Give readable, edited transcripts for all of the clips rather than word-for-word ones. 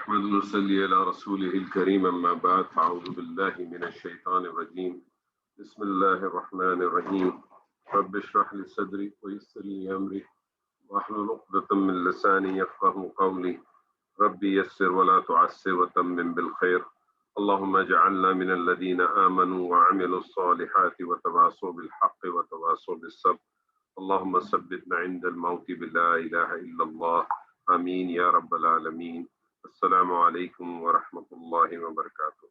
نحمد ونصلي على رسوله الكريم أما بعد فأعوذ بالله من الشيطان الرجيم بسم الله الرحمن الرحيم رب اشرح لي صدري ويسر لي أمري واحلل عقدة من لساني يفقهوا قولي ربي يسر ولا تعسر وتمم بالخير اللهم اجعلنا من الذين آمنوا وعملوا الصالحات وتواصوا بالحق وتواصوا بالصبر اللهم ثبتنا عند الموت بلا إله إلا الله آمين يا رب العالمين السلام علیکم ورحمۃ اللہ وبرکاتہ۔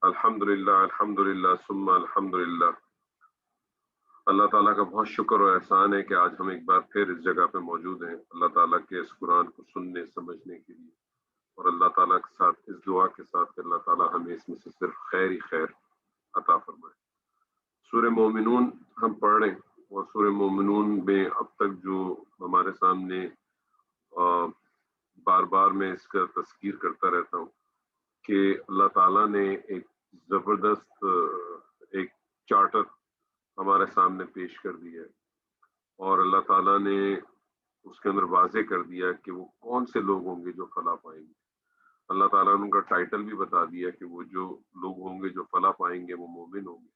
الحمدللہ ثم الحمدللہ۔ اللہ تعالیٰ کا بہت شکر و احسان ہے کہ آج ہم ایک بار پھر اس جگہ پہ موجود ہیں اللہ تعالیٰ کے اس قرآن کو سننے سمجھنے کے لیے، اور اللہ تعالیٰ کے ساتھ اس دعا کے ساتھ کہ اللہ تعالیٰ ہمیں اس میں سے صرف خیر ہی خیر عطا فرمائے۔ سورہ مومنون ہم پڑھ رہے ہیں، اور سورہ مومنون میں اب تک جو ہمارے سامنے بار بار میں اس کا تذکیر کرتا رہتا ہوں کہ اللہ تعالیٰ نے ایک زبردست ایک چارٹر ہمارے سامنے پیش کر دیا ہے، اور اللہ تعالیٰ نے اس کے اندر واضح کر دیا کہ وہ کون سے لوگ ہوں گے جو فلاح پائیں گے۔ اللہ تعالیٰ نے ان کا ٹائٹل بھی بتا دیا کہ وہ جو لوگ ہوں گے جو فلاح پائیں گے وہ مومن ہوں گے،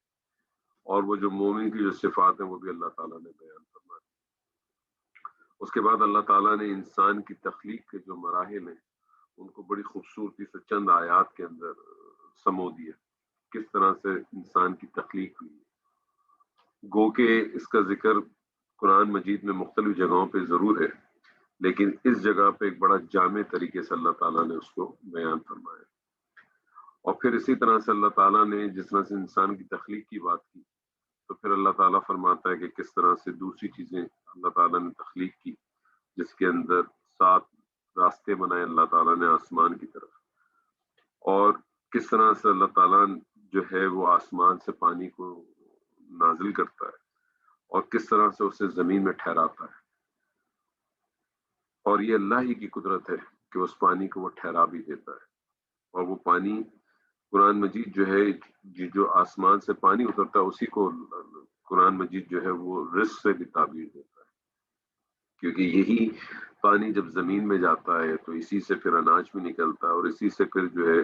اور وہ جو مومن کی جو صفات ہیں وہ بھی اللہ تعالیٰ نے بیان فرما دی۔ اس کے بعد اللہ تعالیٰ نے انسان کی تخلیق کے جو مراحل ہیں ان کو بڑی خوبصورتی سے چند آیات کے اندر سمو دیا، کس طرح سے انسان کی تخلیق ہوئی ہے۔ گو کہ اس کا ذکر قرآن مجید میں مختلف جگہوں پہ ضرور ہے، لیکن اس جگہ پہ ایک بڑا جامع طریقے سے اللہ تعالیٰ نے اس کو بیان فرمایا۔ اور پھر اسی طرح سے اللہ تعالیٰ نے جس طرح سے انسان کی تخلیق کی بات کی، تو پھر اللہ تعالیٰ فرماتا ہے کہ کس طرح سے دوسری چیزیں اللہ تعالیٰ نے تخلیق کی، جس کے اندر 7 راستے بنائے اللہ تعالیٰ نے آسمان کی طرف، اور کس طرح سے اللہ تعالیٰ جو ہے وہ آسمان سے پانی کو نازل کرتا ہے، اور کس طرح سے اسے زمین میں ٹھہراتا ہے، اور یہ اللہ ہی کی قدرت ہے کہ اس پانی کو وہ ٹھہرا بھی دیتا ہے۔ اور وہ پانی قرآن مجید جو ہے جو آسمان سے پانی اترتا ہے اسی کو قرآن مجید جو ہے وہ رزق سے بھی تعبیر دیتا ہے، کیونکہ یہی پانی جب زمین میں جاتا ہے تو اسی سے پھر اناج بھی نکلتا ہے، اور اسی سے پھر جو ہے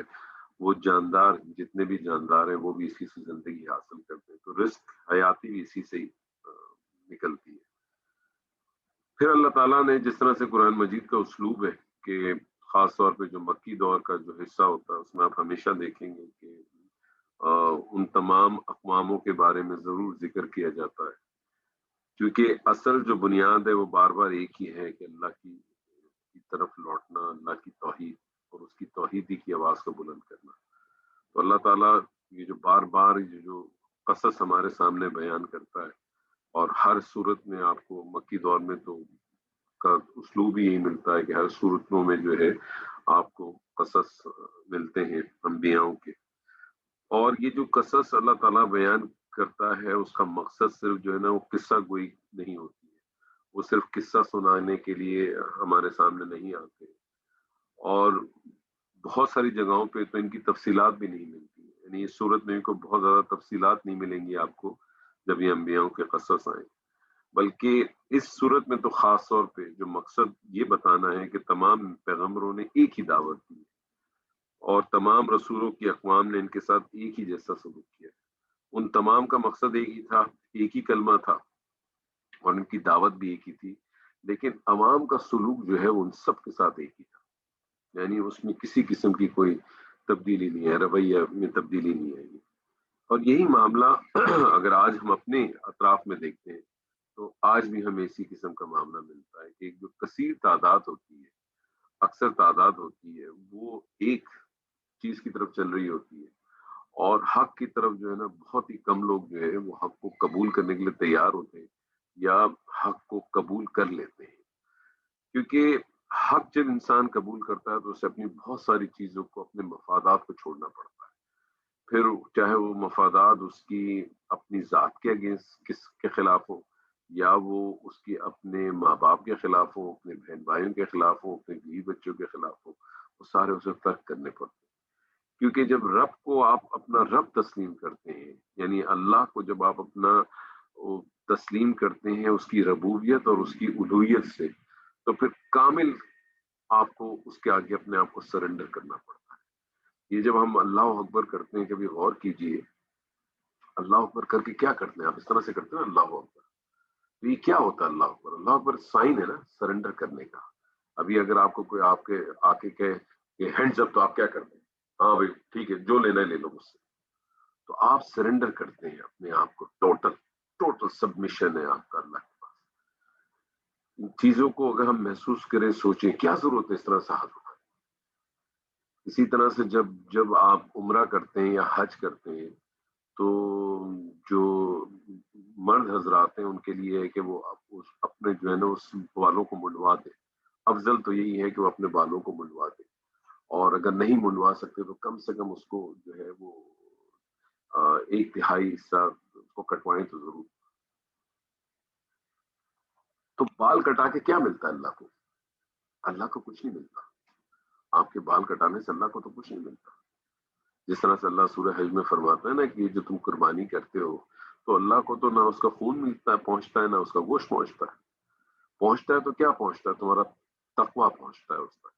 وہ جاندار جتنے بھی جاندار ہیں وہ بھی اسی سے زندگی حاصل کرتے ہیں، تو رزق حیاتی بھی اسی سے ہی نکلتی ہے۔ پھر اللہ تعالیٰ نے جس طرح سے قرآن مجید کا اسلوب ہے کہ خاص طور پہ جو مکی دور کا جو حصہ ہوتا ہے اس میں آپ ہمیشہ دیکھیں گے کہ ان تمام اقواموں کے بارے میں ضرور ذکر کیا جاتا ہے، کیونکہ اصل جو بنیاد ہے وہ بار بار ایک ہی ہے کہ اللہ کی طرف لوٹنا، اللہ کی توحید اور اس کی توحیدی کی آواز کو بلند کرنا۔ تو اللہ تعالیٰ یہ جو بار بار جو قصص ہمارے سامنے بیان کرتا ہے، اور ہر صورت میں آپ کو مکی دور میں تو کا اسلوب ہی یہی ملتا ہے کہ ہر صورتوں میں جو ہے آپ کو قصص ملتے ہیں انبیاؤں کے، اور یہ جو قصص اللہ تعالیٰ بیان کرتا ہے اس کا مقصد صرف جو ہے نا وہ قصہ گوئی نہیں ہوتی ہے، وہ صرف قصہ سنانے کے لیے ہمارے سامنے نہیں آتے، اور بہت ساری جگہوں پہ تو ان کی تفصیلات بھی نہیں ملتی، یعنی اس صورت میں ان کو بہت زیادہ تفصیلات نہیں ملیں گی آپ کو جب یہ انبیاؤں کے قصص آئیں، بلکہ اس صورت میں تو خاص طور پہ جو مقصد یہ بتانا ہے کہ تمام پیغمبروں نے ایک ہی دعوت دی، اور تمام رسولوں کی اقوام نے ان کے ساتھ ایک ہی جیسا سلوک کیا، ان تمام کا مقصد ایک ہی تھا، ایک ہی کلمہ تھا، اور ان کی دعوت بھی ایک ہی تھی، لیکن عوام کا سلوک جو ہے ان سب کے ساتھ ایک ہی تھا، یعنی اس میں کسی قسم کی کوئی تبدیلی نہیں ہے، رویہ میں تبدیلی نہیں ہے۔ اور یہی معاملہ اگر آج ہم اپنے اطراف میں دیکھتے ہیں تو آج بھی ہمیں اسی قسم کا معاملہ ملتا ہے کہ ایک جو کثیر تعداد ہوتی ہے، اکثر تعداد ہوتی ہے، وہ ایک چیز کی طرف چل رہی ہوتی ہے، اور حق کی طرف جو ہے نا بہت ہی کم لوگ جو ہے وہ حق کو قبول کرنے کے لیے تیار ہوتے ہیں یا حق کو قبول کر لیتے ہیں، کیونکہ حق جب انسان قبول کرتا ہے تو اسے اپنی بہت ساری چیزوں کو، اپنے مفادات کو چھوڑنا پڑتا ہے، پھر چاہے وہ مفادات اس کی اپنی ذات کے اگینسٹ کس کے خلاف ہو، یا وہ اس کی اپنے ماں باپ کے خلاف ہو، اپنے بہن بھائیوں کے خلاف ہو، اپنے بیوی بچوں کے خلاف ہو، وہ سارے اسے ترک کرنے پڑتے ہیں، کیونکہ جب رب کو آپ اپنا رب تسلیم کرتے ہیں، یعنی اللہ کو جب آپ اپنا تسلیم کرتے ہیں اس کی ربوبیت اور اس کی الوہیت سے، تو پھر کامل آپ کو اس کے آگے اپنے آپ کو سرنڈر کرنا پڑتا ہے۔ یہ جب ہم اللہ اکبر کرتے ہیں، کبھی غور کیجئے اللہ اکبر کر کے کیا کرتے ہیں، آپ اس طرح سے کرتے ہیں اللہ اکبر، تو یہ کیا ہوتا ہے اللہ اکبر؟ اللہ اکبر سائن ہے نا سرنڈر کرنے کا۔ ابھی اگر آپ کو کوئی آپ کے آ کے کہے کہ ہینڈز اپ، تو آپ کیا کرتے ہیں؟ ہاں بھائی ٹھیک ہے، جو لینا ہے لے لو مجھ سے۔ تو آپ سرنڈر کرتے ہیں اپنے آپ کو، ٹوٹل سبمیشن ہے آپ کا اللہ کے پاس۔ ان چیزوں کو اگر ہم محسوس کریں، سوچیں کیا ضرورت ہے اس طرح سے ہاتھ اٹھانے۔ اسی طرح سے جب آپ عمرہ کرتے ہیں یا حج کرتے ہیں، تو جو مرد حضرات ہیں ان کے لیے ہے کہ وہ اپنے جو ہے نا اس بالوں کو منڈوا دیں۔ افضل تو یہی ہے کہ وہ اپنے بالوں کو منڈوا دیں، اور اگر نہیں منڈوا سکتے تو کم سے کم اس کو جو ہے وہ ایک تہائی حصہ اس کو کٹوائیں تو ضرور۔ تو بال کٹا کے کیا ملتا ہے اللہ کو؟ اللہ کو کچھ نہیں ملتا۔ آپ کے بال کٹانے سے اللہ کو تو کچھ نہیں ملتا۔ جس طرح سے اللہ سورہ حج میں فرماتا ہے نا کہ یہ جو تم قربانی کرتے ہو، تو اللہ کو تو نہ اس کا خون ملتا ہے پہنچتا ہے، نہ اس کا گوشت پہنچتا ہے تو کیا پہنچتا ہے؟ تمہارا تقویٰ پہنچتا ہے اس پر۔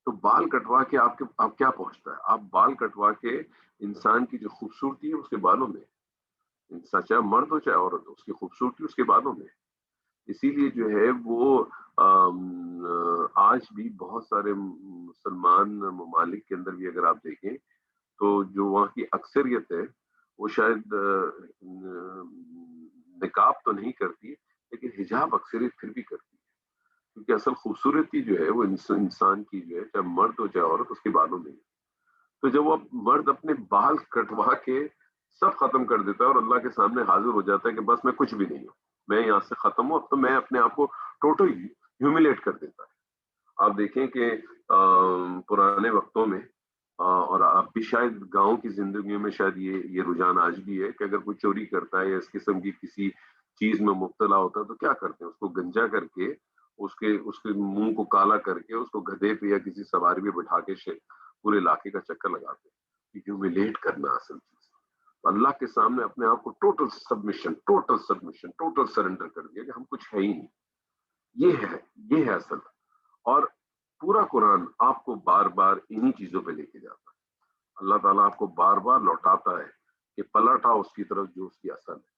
تو بال کٹوا کے آپ کیا پہنچتا ہے؟ آپ بال کٹوا کے انسان کی جو خوبصورتی ہے اس کے بالوں میں، انسان چاہے مرد ہو چاہے عورت ہو، اس کی خوبصورتی اس کے بالوں میں۔ اسی لیے جو ہے وہ آج بھی بہت سارے مسلمان ممالک کے اندر بھی اگر آپ دیکھیں تو جو وہاں کی اکثریت ہے وہ شاید نقاب تو نہیں کرتی، لیکن حجاب اکثریت پھر بھی کرتی ہے، کیونکہ اصل خوبصورتی جو ہے وہ انسان کی جو ہے چاہے مرد ہو چاہے عورت، اس کے بالوں میں ہے۔ تو جب وہ مرد اپنے بال کٹوا کے سب ختم کر دیتا ہے اور اللہ کے سامنے حاضر ہو جاتا ہے کہ بس میں کچھ بھی نہیں ہوں، میں یہاں سے ختم ہوں، اب تو میں اپنے آپ کو ٹوٹل ہیوملیٹ کر دیتا ہے۔ آپ دیکھیں کہ پرانے وقتوں میں اور اب بھی شاید گاؤں کی زندگیوں میں شاید یہ رجحان آج بھی ہے کہ اگر کوئی چوری کرتا ہے یا اس قسم کی کسی چیز میں مبتلا ہوتا ہے تو کیا کرتے ہیں؟ اس کو گنجا کر کے اس کے منہ کو کالا کر کے اس کو گدھے پہ یا کسی سواری پہ بٹھا کے پورے علاقے کا چکر لگاتے ہیں۔ ہیوملیٹ کرنا اصل چیز۔ تو اللہ کے سامنے اپنے آپ کو ٹوٹل سرنڈر کر دیا کہ ہم کچھ ہے ہی نہیں۔ یہ ہے اصل۔ اور پورا قرآن آپ کو بار بار انہی چیزوں پہ لے کے جاتا ہے۔ اللہ تعالیٰ آپ کو بار بار لوٹاتا ہے کہ پلٹ آؤ اس کی طرف جو اس کی اصل ہے،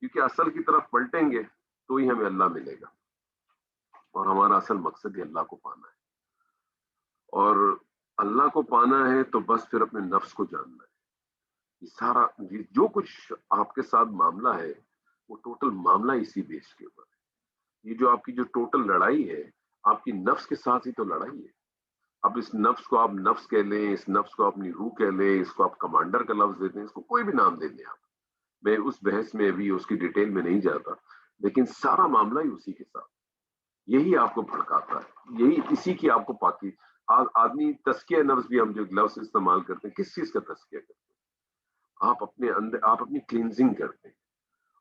کیونکہ اصل کی طرف پلٹیں گے تو ہی ہمیں اللہ ملے گا، اور ہمارا اصل مقصد ہی اللہ کو پانا ہے۔ اور اللہ کو پانا ہے تو بس پھر اپنے نفس کو جاننا ہے۔ یہ سارا جو کچھ آپ کے ساتھ معاملہ ہے وہ ٹوٹل معاملہ اسی بیس کے اوپر ہے۔ یہ جو آپ کی جو ٹوٹل لڑائی ہے، آپ کی نفس کے ساتھ ہی تو لڑائی ہے۔ اب اس نفس کو آپ نفس کہہ لیں، اس نفس کو اپنی روح کہہ لیں، اس کو آپ کمانڈر کا لفظ دے دیں، اس کو کوئی بھی نام دے دیں آپ، میں اس بحث میں ابھی اس کی ڈیٹیل میں نہیں جاتا، لیکن سارا معاملہ ہی اسی کے ساتھ، یہی آپ کو بھڑکاتا ہے، یہی اسی کی آپ کو پاکی۔ آدمی تزکیہ نفس بھی ہم جو لفظ استعمال کرتے ہیں، کس چیز کا تزکیہ کرتے ہیں؟ آپ اپنے اندر آپ اپنی کلینزنگ کرتے ہیں،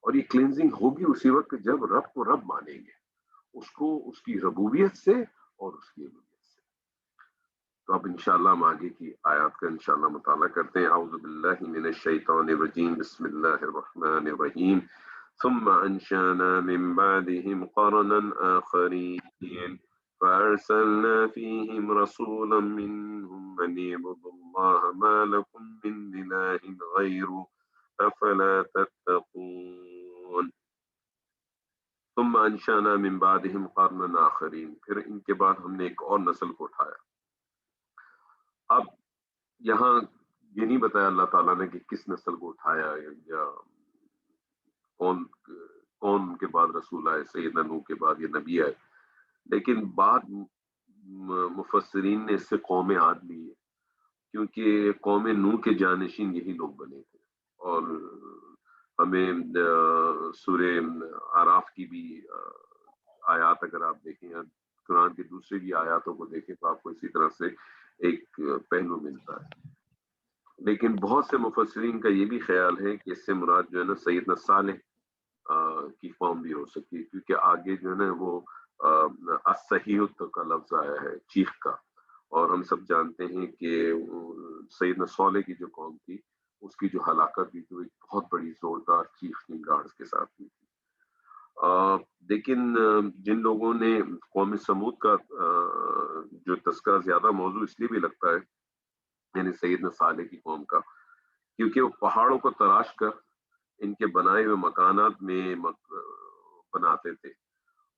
اور یہ کلینزنگ ہوگی اسی وقت جب رب کو رب مانیں گے، اس کو اس کی ربوبیت سے اور اس کی الوہیت سے۔ تو اب انشاءاللہ ہم آگے کی آیات کا انشاءاللہ مطالعہ کرتے ہیں۔ اعوذ باللہ من الشیطان الرجیم، بسم اللہ الرحمن الرحیم۔ ثم انشأنا من بعدهم قرنا آخرین فأرسلنا فيهم رسولا منهم أن اعبدوا الله ما لكم من إله غيره أفلا تتقون۔ ثم انشأنا من بعدهم قرنا آخرین، پھر ان کے بعد ہم نے ایک اور نسل کو اٹھایا۔ اب یہاں یہ نہیں بتایا اللہ تعالیٰ نے کہ کس نسل کو اٹھایا یا کون کون کے بعد رسول آئے، سیدنا نوح کے بعد یا نبی آئے، لیکن بعد مفسرین نے اس سے قوم عاد لی ہے، کیونکہ قوم نوح کے جانشین یہی لوگ بنے تھے۔ اور ہمیں سورہ اعراف کی بھی آیات اگر آپ دیکھیں یا قرآن کی دوسری بھی آیاتوں کو دیکھیں تو آپ کو اسی طرح سے ایک پہلو ملتا ہے۔ لیکن بہت سے مفسرین کا یہ بھی خیال ہے کہ اس سے مراد جو ہے نا سیدنا صالح کی قوم بھی ہو سکتی ہے، کیونکہ آگے جو ہے نا وہ الصحیحۃ کا لفظ آیا ہے، چیخ کا، اور ہم سب جانتے ہیں کہ سیدنا صالح کی جو قوم تھی اس کی جو ہلاکت بھی تو ایک بہت بڑی زوردار چیخ نگاڑ کے ساتھ ہوئی تھی۔ لیکن جن لوگوں نے قوم سمود کا جو تذکرہ زیادہ موضوع اس لیے بھی لگتا ہے، یعنی سیدنا صالح کی قوم کا، کیونکہ وہ پہاڑوں کو تراش کر ان کے بنائے ہوئے مکانات میں بناتے تھے،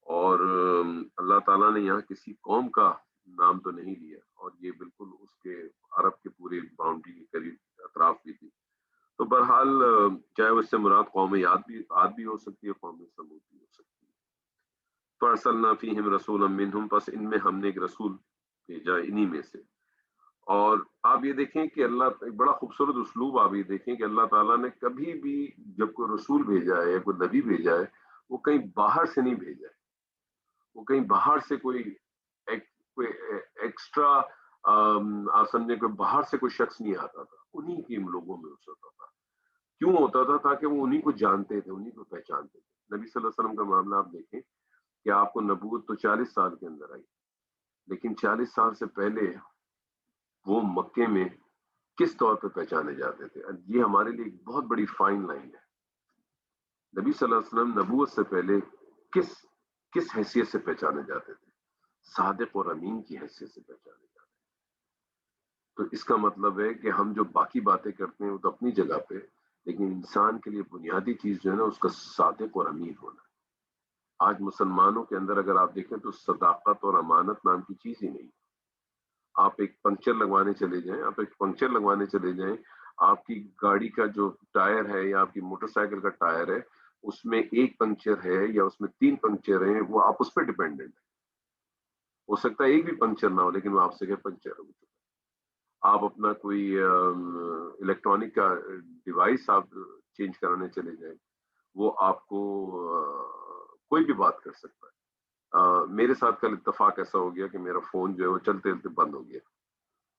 اور اللہ تعالیٰ نے یہاں کسی قوم کا نام تو نہیں لیا، اور یہ بالکل اس کے عرب کے پوری باؤنڈری کے قریب اطراف بھی تھی۔ تو بہرحال چاہے اس سے مراد قوم عاد بھی ہو سکتی ہے، قوم سمود بھی ہو سکتی ہے۔ فَأَرْسَلْنَا فِيهِمْ رَسُولًا مِّنْهُمْ، پس ان میں ہم نے ایک رسول بھیجا انہی میں سے۔ اور آپ یہ دیکھیں کہ اللہ، ایک بڑا خوبصورت اسلوب آپ یہ دیکھیں کہ اللہ تعالیٰ نے کبھی بھی جب کوئی رسول بھیجا ہے یا کوئی نبی بھیجا ہے، وہ کہیں باہر سے نہیں بھیجا ہے، وہ کہیں باہر سے کوئی ایکسٹرا آپ سمجھے کہ باہر سے کوئی شخص نہیں آتا تھا، انہی کے لوگوں میں اس ہوتا تھا۔ کیوں ہوتا تھا؟ تاکہ وہ انہی کو جانتے تھے، انہی کو پہچانتے تھے۔ نبی صلی اللہ علیہ وسلم کا معاملہ آپ دیکھیں کہ آپ کو نبوت تو 40 سال کے اندر آئی، لیکن 40 سال سے پہلے وہ مکے میں کس طور پہ پہچانے جاتے تھے؟ یہ ہمارے لیے ایک بہت بڑی فائن لائن ہے۔ نبی صلی اللہ علیہ وسلم نبوت سے پہلے کس حیثیت سے پہچانے جاتے تھے؟ صادق اور امین کی حیثیت سے پہچانے جاتے تھے۔ تو اس کا مطلب ہے کہ ہم جو باقی باتیں کرتے ہیں وہ تو اپنی جگہ پہ، لیکن انسان کے لیے بنیادی چیز جو ہے نا اس کا صادق اور امین ہونا ہے۔ آج مسلمانوں کے اندر اگر آپ دیکھیں تو صداقت اور امانت نام کی چیز ہی نہیں۔ آپ ایک پنکچر لگوانے چلے جائیں، آپ کی گاڑی کا جو ٹائر ہے یا آپ کی موٹر سائیکل کا ٹائر ہے، اس میں ایک پنکچر ہے یا اس میں 3 پنکچر ہیں، وہ آپ اس پہ ڈیپینڈنٹ ہے۔ ہو سکتا ہے ایک بھی پنکچر نہ ہو، لیکن وہ آپ سے کہ پنکچر ہو چکا ہے۔ آپ اپنا کوئی الیکٹرانک کا ڈیوائس آپ چینج کرانے چلے جائیں، وہ آپ کو کوئی بھی بات کر سکتا ہے۔ میرے ساتھ کل اتفاق ایسا ہو گیا کہ میرا فون جو ہے وہ چلتے چلتے بند ہو گیا،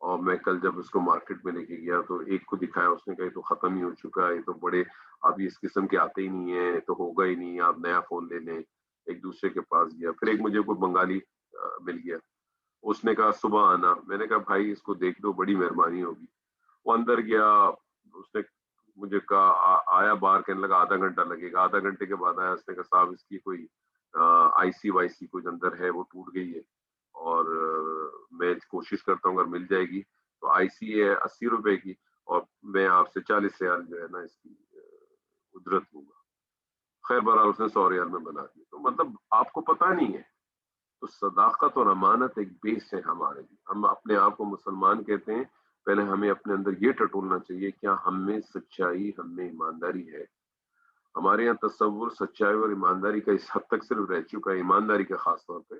اور میں کل جب اس کو مارکیٹ میں لے کے گیا تو ایک کو دکھایا، اس نے کہا یہ تو ختم ہی ہو چکا ہے، یہ تو بڑے اب اس قسم کے آتے ہی نہیں ہیں، تو ہوگا ہی نہیں، آپ نیا فون لے لیں۔ ایک دوسرے کے پاس گیا، پھر ایک مجھے کوئی بنگالی مل گیا، اس نے کہا صبح آنا۔ میں نے کہا بھائی اس کو دیکھ دو، بڑی مہربانی ہوگی۔ وہ اندر گیا، اس نے مجھے کہا آیا، باہر کہنے لگا آدھا گھنٹہ لگے گا۔ آدھا گھنٹے کے بعد آیا، اس نے کہا صاحب اس کی کوئی آئی سی وائی سی کچھ اندر ہے، وہ ٹوٹ گئی ہے، اور میں کوشش کرتا ہوں اگر مل جائے گی تو آئی سی ہے 80 روپے کی، اور میں آپ سے 40 ریال جو ہے نا اس کی اجرت لوں گا۔ خیر بہرحال اس نے 100 ریال میں بنا دی۔ تو مطلب آپ کو پتہ نہیں ہے۔ تو صداقت اور امانت ایک بیس ہے ہمارے لیے۔ ہم اپنے آپ کو مسلمان کہتے ہیں، پہلے ہمیں اپنے اندر یہ ٹٹولنا چاہیے کیا ہم میں سچائی، ہم میں ایمانداری ہے۔ ہمارے یہاں تصور سچائی اور ایمانداری کا اس حد تک صرف رہ چکا ہے، ایمانداری کا خاص طور پہ،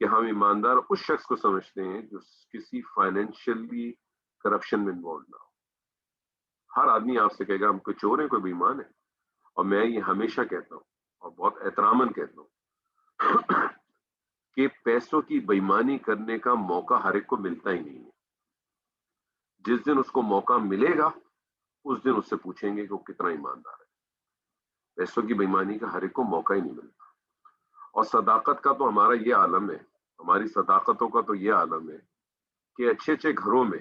کہ ہم ایماندار اس شخص کو سمجھتے ہیں جو کسی فائنینشلی کرپشن میں انوالو نہ ہو۔ ہر آدمی آپ سے کہے گا ہم کوئی چور ہیں، کوئی بےایمان ہے، اور میں یہ ہمیشہ کہتا ہوں اور بہت احتراماً کہتا ہوں کہ پیسوں کی بےایمانی کرنے کا موقع ہر ایک کو ملتا ہی نہیں ہے۔ جس دن اس کو موقع ملے گا اس دن اس سے پوچھیں گے کہ وہ کتنا ایماندار ہے۔ پیسوں کی بےایمانی کا ہر ایک کو موقع ہی نہیں ملتا۔ اور صداقت کا تو ہمارا یہ عالم ہے، ہماری صداقتوں کا تو یہ عالم ہے کہ اچھے اچھے گھروں میں،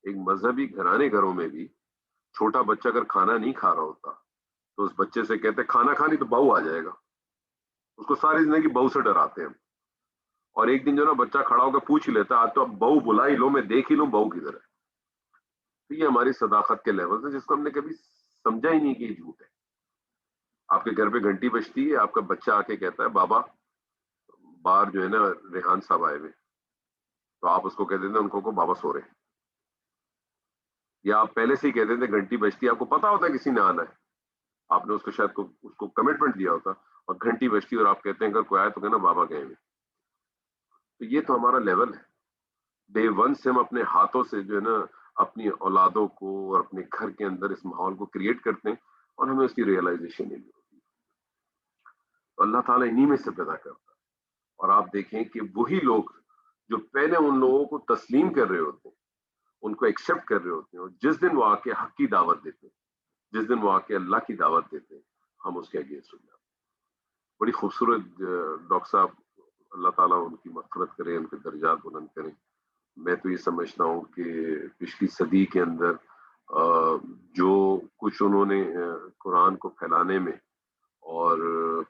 ایک مذہبی گھرانے گھروں میں بھی، چھوٹا بچہ اگر کھانا نہیں کھا رہا ہوتا تو اس بچے سے کہتے کھانا کھانی تو بہو آ جائے گا۔ اس کو ساری زندگی بہو سے ڈراتے ہیں، اور ایک دن جو نا بچہ کھڑا ہو کے پوچھ ہی لیتا آج تو اب بہو بلا ہی لو، میں دیکھ ہی لوں بہو کدھر ہے۔ تو یہ ہماری صداقت کے لیول ہے جس کو ہم نے کبھی سمجھا ہی نہیں کہ یہ جھوٹ ہے۔ آپ کے گھر پہ گھنٹی بجتی ہے، آپ کا بچہ آ کے کہتا ہے بابا باہر جو ہے نا ریحان صاحب آئے ہوئے، تو آپ اس کو کہہ دیتے ہیں ان کو بابا سو رہے ہیں، یا آپ پہلے سے ہی کہہ دیتے گھنٹی بجتی ہے، آپ کو پتا ہوتا ہے کسی نے آنا ہے، آپ نے اس کو شاید اس کو کمٹمنٹ دیا ہوتا، اور گھنٹی بجتی اور آپ کہتے ہیں اگر کوئی آئے تو کہنا بابا گئے ہوئے۔ تو یہ تو ہمارا لیول ہے۔ ڈے ون سے ہم اپنے ہاتھوں سے جو ہے نا اپنی اولادوں کو اور اپنے گھر کے اندر اس ماحول کو کریٹ کرتے ہیں، اور ہمیں اس کی ریئلائزیشن نہیں ہوتی۔ تو اللہ تعالیٰ انہی میں سے پیدا کرتا ہے۔ اور آپ دیکھیں کہ وہی لوگ جو پہلے ان لوگوں کو تسلیم کر رہے ہوتے ہیں، ان کو ایکسیپٹ کر رہے ہوتے ہیں، اور جس دن وہ آ کے حق کی دعوت دیتے ہیں، جس دن وہ آ کے اللہ کی دعوت دیتے ہیں، ہم اس کے اگینسٹ ہو جاتے ہیں۔ بڑی خوبصورت ڈاکٹر صاحب، اللہ تعالیٰ ان کی مغفرت کرے، ان کے درجات بلند کریں۔ میں تو یہ سمجھتا ہوں کہ پچھلی صدی کے اندر جو کچھ انہوں نے قرآن کو پھیلانے میں اور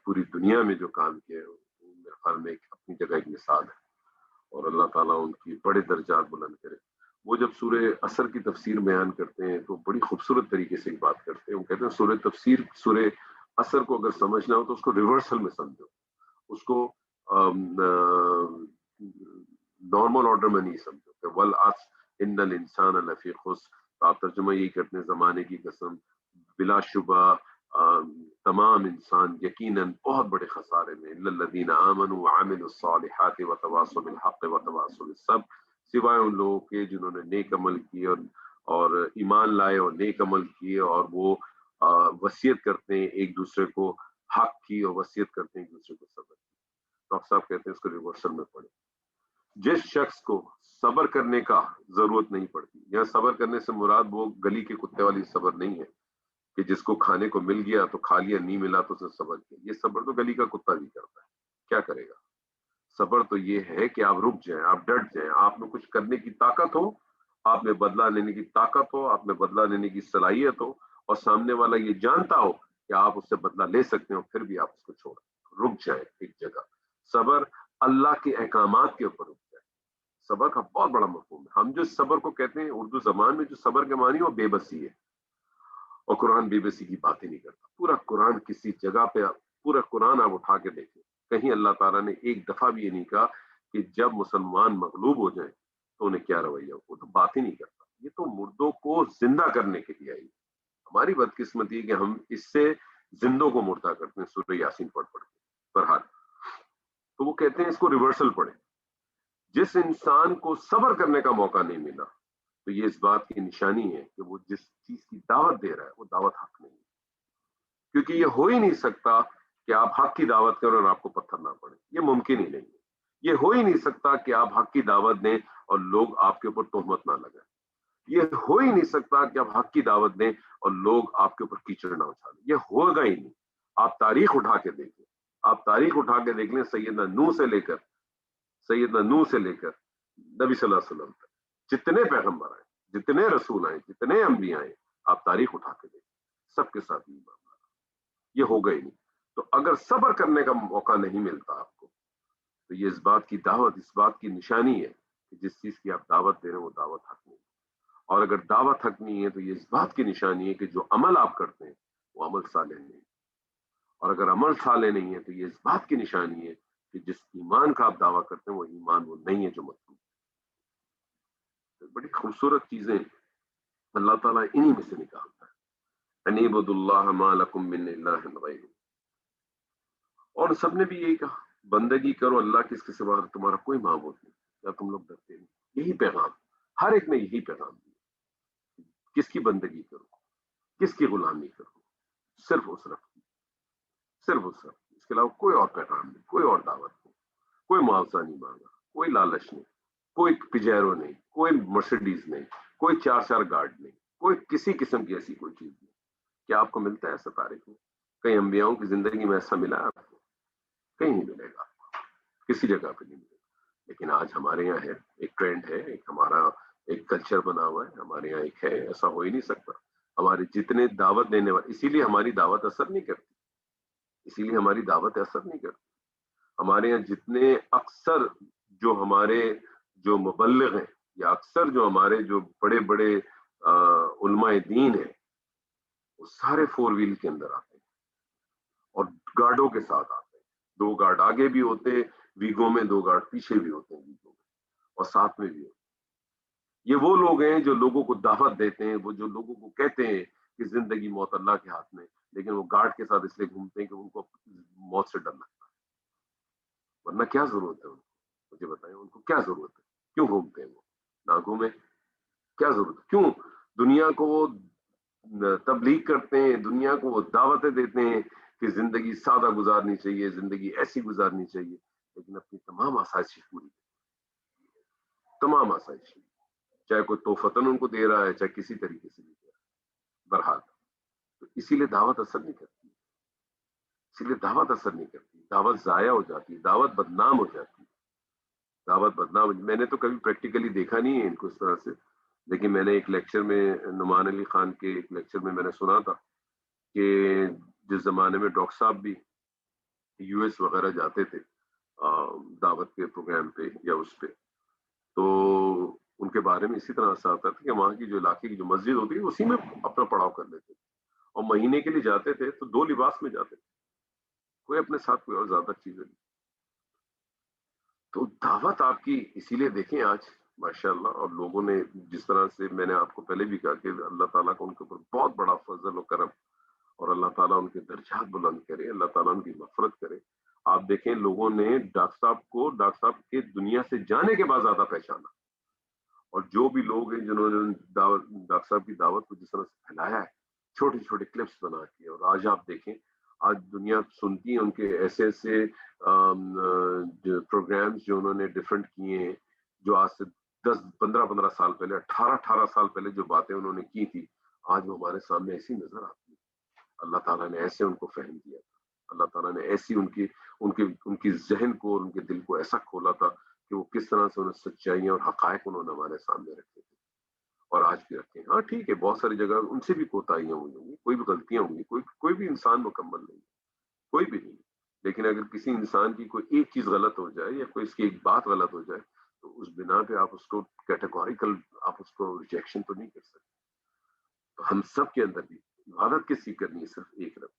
پوری دنیا میں جو کام کیا میرے خیال میں اپنی جگہ ایک مثال ہے، اور اللہ تعالیٰ ان کی بڑے درجات بلند کرے۔ وہ جب سورہ عصر کی تفسیر بیان کرتے ہیں تو بڑی خوبصورت طریقے سے ایک بات کرتے ہیں، وہ کہتے ہیں سورہ عصر کو اگر سمجھنا ہو تو اس کو ریورسل میں سمجھو، اس کو نارمل آرڈر میں نہیں سمجھو کہ والعصر ان الانسان لفی خسر۔ آپ ترجمہ یہی کرتے ہیں زمانے کی قسم، بلا شبہ تمام انسان یقیناً بہت بڑے خسارے میں، الا الذین آمنوا وعملوا الصالحات وتواصوا بالحق وتواصوا بالصبر، سوائے ان لوگوں کے جنہوں نے نیک عمل کیے اور ایمان لائے اور نیک عمل کیے، اور وہ وصیت کرتے ہیں ایک دوسرے کو حق کی، اور وصیت کرتے ہیں ایک دوسرے کو صبر کی۔ ڈاکٹر صاحب کہتے ہیں اس کو ریورسل میں پڑھیں۔ جس شخص کو صبر کرنے کا ضرورت نہیں پڑتی، یہاں صبر کرنے سے مراد وہ گلی کے کتے والی صبر نہیں ہے کہ جس کو کھانے کو مل گیا تو کھا لیا، نہیں ملا تو اسے صبر کیا۔ یہ صبر تو گلی کا کتا بھی کرتا ہے، کیا کرے گا؟ صبر تو یہ ہے کہ آپ رک جائیں، آپ ڈٹ جائیں، آپ میں کچھ کرنے کی طاقت ہو، آپ میں بدلہ لینے کی طاقت ہو، آپ میں بدلہ لینے کی صلاحیت ہو، اور سامنے والا یہ جانتا ہو کہ آپ اس سے بدلہ لے سکتے ہو، پھر بھی آپ اس کو چھوڑیں، رک جائیں ایک جگہ۔ صبر اللہ کے احکامات کے اوپر رک جائیں۔ صبر کا بہت بڑا مفہوم ہے۔ ہم جو صبر کو کہتے ہیں اردو زبان میں، جو صبر کے معنی وہ بے بسی ہے، اور قرآن بے بسی کی بات ہی نہیں کرتا۔ پورا قرآن کسی جگہ پہ، پورا قرآن آپ اٹھا کے دیکھیں، کہیں اللہ تعالیٰ نے ایک دفعہ بھی یہ نہیں کہا کہ جب مسلمان مغلوب ہو جائیں تو انہیں کیا رویہ ہو، وہ تو بات ہی نہیں کرتا۔ یہ تو مردوں کو زندہ کرنے کے لیے آئی۔ ہماری بدقسمتی کہ ہم اس سے زندوں کو مردہ کرتے ہیں سورہ یاسین پڑھ پڑھ کے۔ بہرحال تو وہ کہتے ہیں اس کو ریورسل پڑھیں۔ جس انسان کو صبر کرنے کا موقع نہیں ملا تو یہ اس بات کی نشانی ہے کہ وہ جس چیز کی دعوت دے رہا ہے وہ دعوت حق نہیں ہے، کیونکہ یہ ہو ہی نہیں سکتا کہ آپ حق کی دعوت کریں اور آپ کو پتھر نہ پڑے، یہ ممکن ہی نہیں ہے۔ یہ ہو ہی نہیں سکتا کہ آپ حق کی دعوت دیں اور لوگ آپ کے اوپر تہمت نہ لگائیں۔ یہ ہو ہی نہیں سکتا کہ آپ حق کی دعوت دیں اور لوگ آپ کے اوپر کیچڑ نہ اچھالیں، یہ ہوگا ہی نہیں۔ آپ تاریخ اٹھا کے دیکھیں، آپ تاریخ اٹھا کے دیکھ لیں، سیدنا نوح سے لے کر نبی صلی اللہ علیہ وسلم تک جتنے پیغمبر آئے، جتنے رسول آئے، جتنے انبیاء آئے، آپ تاریخ اٹھا کے دیکھیں، سب کے ساتھ یہ معاملہ، یہ ہوگا ہی نہیں۔ تو اگر صبر کرنے کا موقع نہیں ملتا آپ کو تو یہ اس بات کی دعوت، اس بات کی نشانی ہے کہ جس چیز کی آپ دعوت دے رہے ہیں وہ دعوت حق نہیں ہے۔ اور اگر دعوت حق نہیں ہے تو یہ اس بات کی نشانی ہے کہ جو عمل آپ کرتے ہیں وہ عمل صالح نہیں ہے، اور اگر عمل صالح نہیں ہے تو یہ اس بات کی نشانی ہے کہ جس ایمان کا آپ دعویٰ کرتے ہیں وہ ایمان وہ نہیں ہے جو مطلوب ہے۔ بڑی خوبصورت چیزیں اللہ تعالیٰ انہی میں سے نکالتا ہے۔ انیبد اللہ ما لکم من الہ غیرہ، اور سب نے بھی یہی کہا بندگی کرو اللہ کی، اس کے سوا تمہارا کوئی معبود نہیں، کیا تم لوگ ڈرتے نہیں؟ یہی پیغام، ہر ایک نے یہی پیغام دیا، کس کی بندگی کرو، کس کی غلامی کرو، صرف اس رب کی، صرف اس رب کی، اس کے علاوہ کوئی اور پیغام نہیں، کوئی اور دعوت نہیں، کوئی معاوضہ نہیں مانگا، کوئی لالچ نہیں، کوئی پجیرو نہیں، کوئی مرسیڈیز نہیں، کوئی چار گارڈ نہیں، کوئی کسی قسم کی ایسی کوئی چیز نہیں۔ کیا آپ کو ملتا ہے ایسا تاریخ میں؟ کئی انبیاؤں کی زندگی میں ایسا ملا ہے آپ کو؟ کہیں نہیں ملے گا، کسی جگہ پہ نہیں ملے گا۔ لیکن آج ہمارے یہاں ہے، ایک ٹرینڈ ہے، ایک ہمارا ایک کلچر بنا ہوا ہے، ہمارے یہاں ایک ہے، ایسا ہو ہی نہیں سکتا۔ ہمارے جتنے دعوت دینے والے، اسی لیے ہماری دعوت اثر نہیں کرتی، اسی لیے ہماری دعوت اثر نہیں کرتی۔ ہمارے یہاں جتنے اکثر جو ہمارے جو مبلغ ہیں، یا اکثر جو ہمارے جو بڑے بڑے علماء دین ہیں، وہ سارے فور ویل کے اندر آتے ہیں اور گارڈوں کے ساتھ آتے ہیں، 2 گارڈ آگے بھی ہوتے ویگو میں، 2 گارڈ پیچھے بھی ہوتے ہیں ویگو میں، اور ساتھ میں بھی ہوتے ہیں۔ یہ وہ لوگ ہیں جو لوگوں کو دعوت دیتے ہیں، وہ جو لوگوں کو کہتے ہیں کہ زندگی موت اللہ کے ہاتھ میں، لیکن وہ گارڈ کے ساتھ اس لیے گھومتے ہیں کہ ان کو موت سے ڈر لگتا ہے، ورنہ کیا ضرورت ہے ان کو؟ مجھے بتائیں ان کو کیا ضرورت ہے؟ کیوں گھومتے ہیں وہ؟ نہ گھومیں، کیا ضرورت ہے؟ کیوں دنیا کو وہ تبلیغ کرتے ہیں، دنیا کو وہ دعوتیں دیتے ہیں کہ زندگی سادہ گزارنی چاہیے، زندگی ایسی گزارنی چاہیے، لیکن اپنی تمام آسائشیں پوری، تمام آسائشیں، چاہے کوئی توفتن ان کو دے رہا ہے، چاہے کسی طریقے سے بھی دے رہا ہے۔ بہرحال تو اسی لیے دعوت اثر نہیں کرتی، اسی لیے دعوت اثر نہیں کرتی، دعوت ضائع ہو جاتی ہے، دعوت بدنام ہو جاتی ہے، دعوت بدنام۔ میں نے تو کبھی پریکٹیکلی دیکھا نہیں ہے ان کو اس طرح سے، لیکن میں نے ایک لیکچر میں، نعمان علی خان کے ایک لیکچر میں نے سنا تھا کہ جس زمانے میں ڈاکٹر صاحب بھی یو ایس وغیرہ جاتے تھے دعوت کے پروگرام پہ یا اس پہ، تو ان کے بارے میں اسی طرح سے آتا تھا کہ وہاں کی جو علاقے کی جو مسجد ہوتی ہے اسی میں اپنا پڑاؤ کر لیتے تھے، اور مہینے کے لیے جاتے تھے تو 2 لباس میں جاتے تھے، کوئی اپنے ساتھ کوئی اور زیادہ چیزیں نہیں۔ تو دعوت آپ کی اسی لیے دیکھیں آج ماشاء اللہ، اور لوگوں نے جس طرح سے میں نے آپ کو پہلے بھی کہا کہ اللہ تعالیٰ کا ان کے اوپر بہت بڑا فضل و کرم، اور اللہ تعالیٰ ان کے درجات بلند کرے، اللہ تعالیٰ ان کی مغفرت کرے۔ آپ دیکھیں لوگوں نے ڈاکٹر صاحب کے دنیا سے جانے کے بعد زیادہ پہچانا، اور جو بھی لوگ ہیں جنہوں نے ڈاکٹر صاحب کی دعوت کو جس طرح سے پھیلایا ہے چھوٹے چھوٹے کلپس بنا کے، اور آج آپ دیکھیں آج دنیا سنتی ہے ان کے ایسے ایسے پروگرامز جو انہوں نے ڈفرینٹ کیے ہیں، جو آج سے 10 15 سال پہلے 18 سال پہلے جو باتیں انہوں نے کی تھی، آج وہ ہمارے سامنے ایسی نظر آتی ہے۔ اللہ تعالیٰ نے ایسے ان کو فہم دیا تھا، اللہ تعالیٰ نے ایسی ان کی ذہن کو اور ان کے دل کو ایسا کھولا تھا کہ وہ کس طرح سے انہیں سچائیاں اور حقائق انہوں نے ہمارے سامنے رکھے تھے، اور آج بھی رکھے ہیں۔ ہاں ٹھیک ہے، بہت ساری جگہ ان سے بھی کوتاہیاں ہوئی ہوں گی، کوئی بھی غلطیاں ہوں گی، کوئی بھی انسان مکمل نہیں، کوئی بھی نہیں، لیکن اگر کسی انسان کی کوئی ایک چیز غلط ہو جائے یا کوئی اس کی ایک بات غلط ہو جائے تو اس بنا پہ آپ اس کو کیٹیگوریکل آپ اس کو ریجیکشن تو نہیں کر سکتے۔ تو ہم سب کے اندر بھی عبادت کس کی کرنی ہے؟ صرف ایک رب۔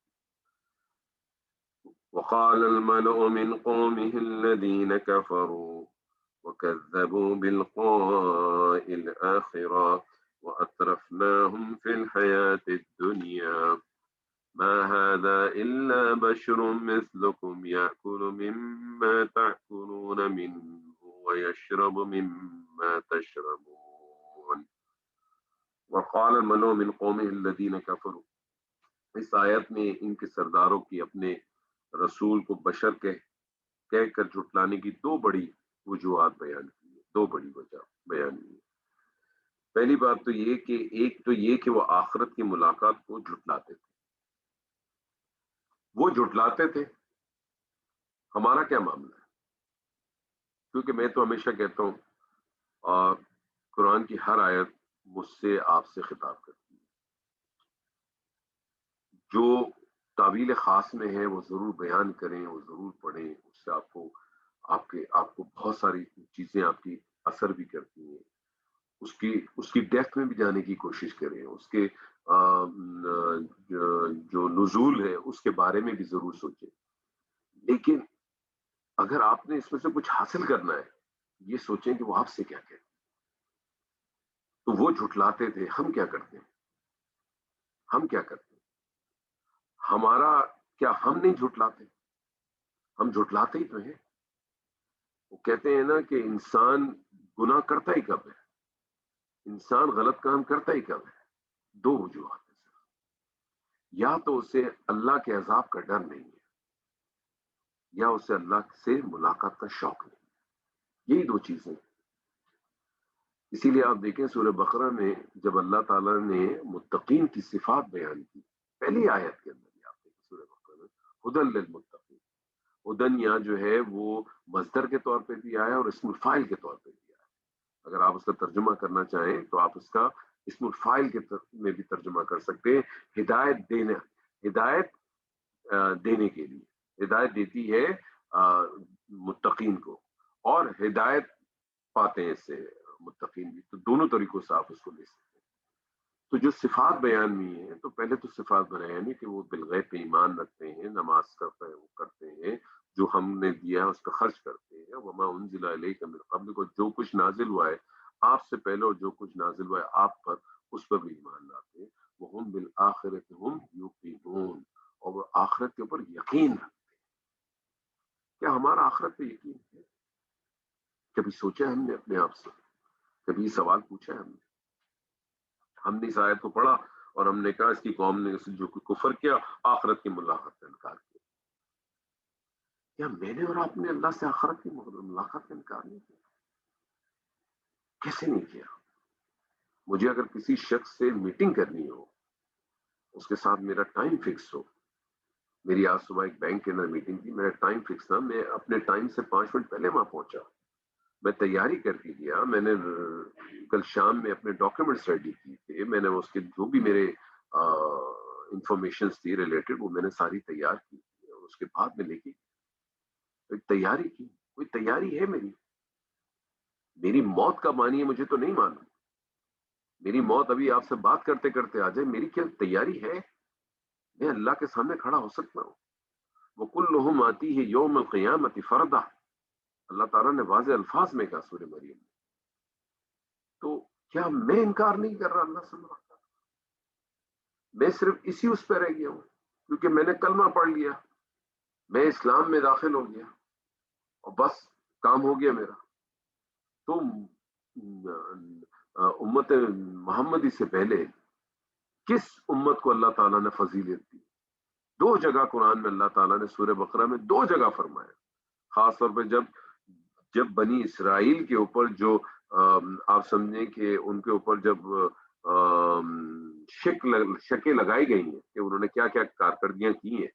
وقال الملأ من قومه الذين كفروا وكذبوا بلقاء الآخرة وأترفناهم في الحياة الدنيا ما هذا إلا بشر مثلكم يأكل مما تأكلون منه ويشرب مما تشربون وقال الملأ من قومه الذين كفروا۔ اس آیت میں ان کے سرداروں کی اپنے رسول کو بشر کہہ کر جھٹلانے کی 2 بڑی وجوہات بیان کی ہے، 2 بڑی وجہ بیان کی ہے۔ پہلی بات تو یہ کہ وہ آخرت کی ملاقات کو جھٹلاتے تھے، وہ جھٹلاتے تھے۔ ہمارا کیا معاملہ ہے؟ کیونکہ میں تو ہمیشہ کہتا ہوں قرآن کی ہر آیت مجھ سے آپ سے خطاب کرتی ہے، جو تعویل خاص میں ہے وہ ضرور بیان کریں، وہ ضرور پڑھیں، اس سے آپ کو بہت ساری چیزیں آپ کی اثر بھی کرتی ہیں، اس کی ڈیپتھ میں بھی جانے کی کوشش کریں، اس کے جو نزول ہے اس کے بارے میں بھی ضرور سوچیں۔ لیکن اگر آپ نے اس میں سے کچھ حاصل کرنا ہے، یہ سوچیں کہ وہ آپ سے کیا کہتے ہیں۔ تو وہ جھٹلاتے تھے، ہم کیا کرتے ہیں؟ ہم کیا کرتے ہیں؟ ہمارا کیا ہم نہیں جھٹلاتے؟ ہم جھٹلاتے ہی تو ہیں۔ وہ کہتے ہیں نا کہ انسان گناہ کرتا ہی کب ہے، انسان غلط کام کرتا ہی کب ہے؟ 2 وجوہات ہیں صرف، یا تو اسے اللہ کے عذاب کا ڈر نہیں ہے، یا اسے اللہ سے ملاقات کا شوق نہیں ہے، یہی 2 چیزیں۔ اسی لیے آپ دیکھیں سورہ بقرہ میں جب اللہ تعالیٰ نے متقین کی صفات بیان کی پہلی آیت کے اندر ہی، آپ دیکھیں سورہ بقرہ میں ہدی للمتقین، ہدن یہاں جو ہے وہ مصدر کے طور پہ بھی آیا اور اسم الفاعل کے طور پہ بھی آیا۔ اگر آپ اس کا ترجمہ کرنا چاہیں تو آپ اس کا اسم الفاعل کے میں بھی ترجمہ کر سکتے ہیں، ہدایت دینے کے لیے، ہدایت دیتی ہے متقین کو، اور ہدایت پاتے ہیں اس سے متقین بھی، تو دونوں طریقوں سے آپ اس کو لے سکتے ہیں۔ تو جو صفات بیان ہوئی ہیں، تو پہلے تو صفات بیان ہے کہ وہ بالغیب پہ ایمان رکھتے ہیں، نماز کرتے ہیں، جو ہم نے دیا ہے اس پہ خرچ کرتے ہیں، وما انزل الیک من قبلک، جو کچھ نازل ہوا ہے آپ سے پہلے اور جو کچھ نازل ہوا ہے آپ پر، اس پر بھی ایمان لاتے ہیں، وہم بالآخرۃ ہم یوقنون، اور وہ آخرت کے اوپر یقین رکھتے ہیں۔ کیا ہمارا آخرت پہ یقین ہے؟ کبھی سوچا ہم نے اپنے آپ سے؟ کبھی یہ سوال پوچھا ہے ہم نے اس آیت کو پڑھا اور ہم نے کہا اس کی قوم نے جو کفر کیا، آخرت کی ملاقات کا انکار کیا، یا میں نے اور آپ نے اللہ سے آخرت کی ملاقات کا انکار نہیں کیا؟ کیسے نہیں کیا؟ مجھے اگر کسی شخص سے میٹنگ کرنی ہو، اس کے ساتھ میرا ٹائم فکس ہو، میری آج صبح ایک بینک کے اندر میٹنگ تھی، میرا ٹائم فکس تھا، میں اپنے ٹائم سے 5 منٹ پہلے وہاں پہنچا، میں تیاری کر کے گیا، میں نے کل شام میں اپنے ڈاکیومنٹس ریڈی کیے تھے، میں نے اس کے جو بھی میرے انفارمیشنز تھی ریلیٹڈ، وہ میں نے ساری تیار کی اور اس کے بعد میں لے کے ایک تیاری کی. کوئی تیاری ہے میری موت کا معنی ہے مجھے تو نہیں معلوم. میری موت ابھی آپ سے بات کرتے کرتے آ جائے، میری کیا تیاری ہے؟ میں اللہ کے سامنے کھڑا ہو سکتا ہوں. وَكُلُّهُمْ آتِيهِ يَوْمَ الْقِيَامَةِ فَرْدًا، اللہ تعالیٰ نے واضح الفاظ میں کہا سورہ مریم میں. تو کیا میں انکار نہیں کر رہا اللہ سے؟ میں صرف اسی اس پہ رہ گیا ہوں کیونکہ میں نے کلمہ پڑھ لیا، میں اسلام میں داخل ہو گیا اور بس کام ہو گیا میرا. تو امت محمدی سے پہلے کس امت کو اللہ تعالیٰ نے فضیلت دی؟ 2 جگہ قرآن میں اللہ تعالیٰ نے سورہ بقرہ میں 2 جگہ فرمایا، خاص طور پہ جب بنی اسرائیل کے اوپر جو آپ سمجھیں کہ ان کے اوپر جب شکیں لگائی گئی ہیں کہ انہوں نے کیا کیا کارکردگیاں کی ہیں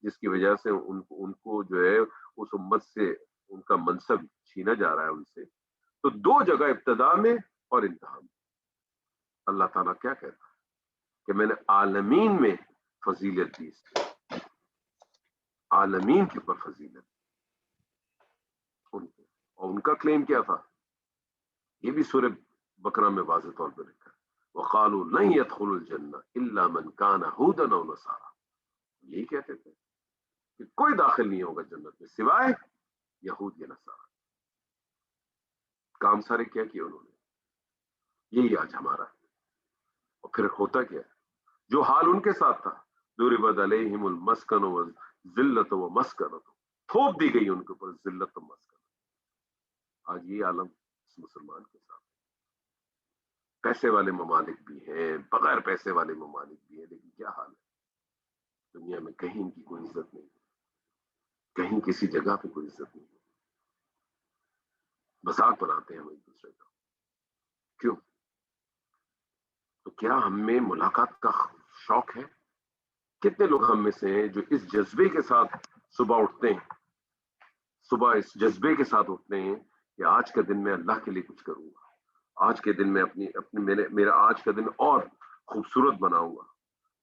جس کی وجہ سے ان کو جو ہے اس امت سے ان کا منصب چھینا جا رہا ہے ان سے. تو 2 جگہ ابتدا میں اور انتہا میں اللہ تعالیٰ کیا کہتا ہے کہ میں نے عالمین میں فضیلت دی، عالمین کے اوپر فضیلت ان کو. اور ان کا کلیم کیا تھا؟ یہ بھی سورہ بقرہ میں واضح طور پہ لکھا ہے، وَقَالُوا لَن يَدْخُلُوا الْجَنَّةَ إِلَّا مَنْ كَانَ هُودًا أَوْ نَصَارَىٰ. یہی کہتے تھے کہ کوئی داخل نہیں ہوگا جنت میں سوائے یہود یا نصارہ. کام سارے کیا کیے انہوں نے، یہی آج ہمارا ہے. اور پھر ہوتا کیا ہے جو حال ان کے ساتھ تھا، ضُرِبَتْ عَلَيْهِمُ الْمَسْكَنُ وَالذِّلَّةُ وَمَسْكَنَةُ، تھوپ دی گئی ان کے اوپر ذلت و مسکنت. آج یہ عالم اس مسلمان کے ساتھ، پیسے والے ممالک بھی ہیں، بغیر پیسے والے ممالک بھی ہیں، لیکن کیا حال ہے دنیا میں؟ کہیں ان کی کوئی عزت نہیں، کہیں کسی جگہ پہ کوئی عزت نہیں. مذاق بناتے ہیں ہم ایک دوسرے کا. کیوں؟ تو کیا ہم میں ملاقات کا شوق ہے؟ کتنے لوگ ہم میں سے ہیں جو اس جذبے کے ساتھ صبح اٹھتے ہیں، صبح اس جذبے کے ساتھ اٹھتے ہیں کہ آج کا دن میں اللہ کے لیے کچھ کروں گا، آج کے دن میں میرا آج کا دن اور خوبصورت بناؤں گا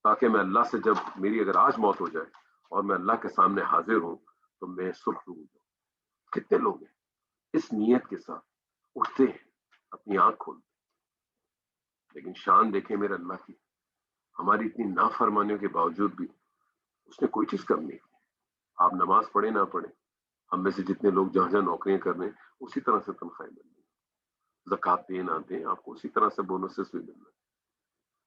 تاکہ میں اللہ سے جب میری اگر آج موت ہو جائے اور میں اللہ کے سامنے حاضر ہوں تو میں سرخ ہوں. کتنے لوگ ہیں اس نیت کے ساتھ اٹھتے ہیں، اپنی آنکھ کھولتے ہیں؟ لیکن شان دیکھیں میرے اللہ کی، ہماری اتنی نافرمانیوں کے باوجود بھی اس نے کوئی چیز کم نہیں کی. آپ نماز پڑھیں نہ پڑھیں، ہم میں سے جتنے لوگ جہاں جہاں نوکریاں کر رہے ہیں اسی طرح سے تنخواہیں مل رہی ہیں، زکوٰۃ دیں نہ دیں آپ کو اسی طرح سے بونسز بھی مل رہے ہیں،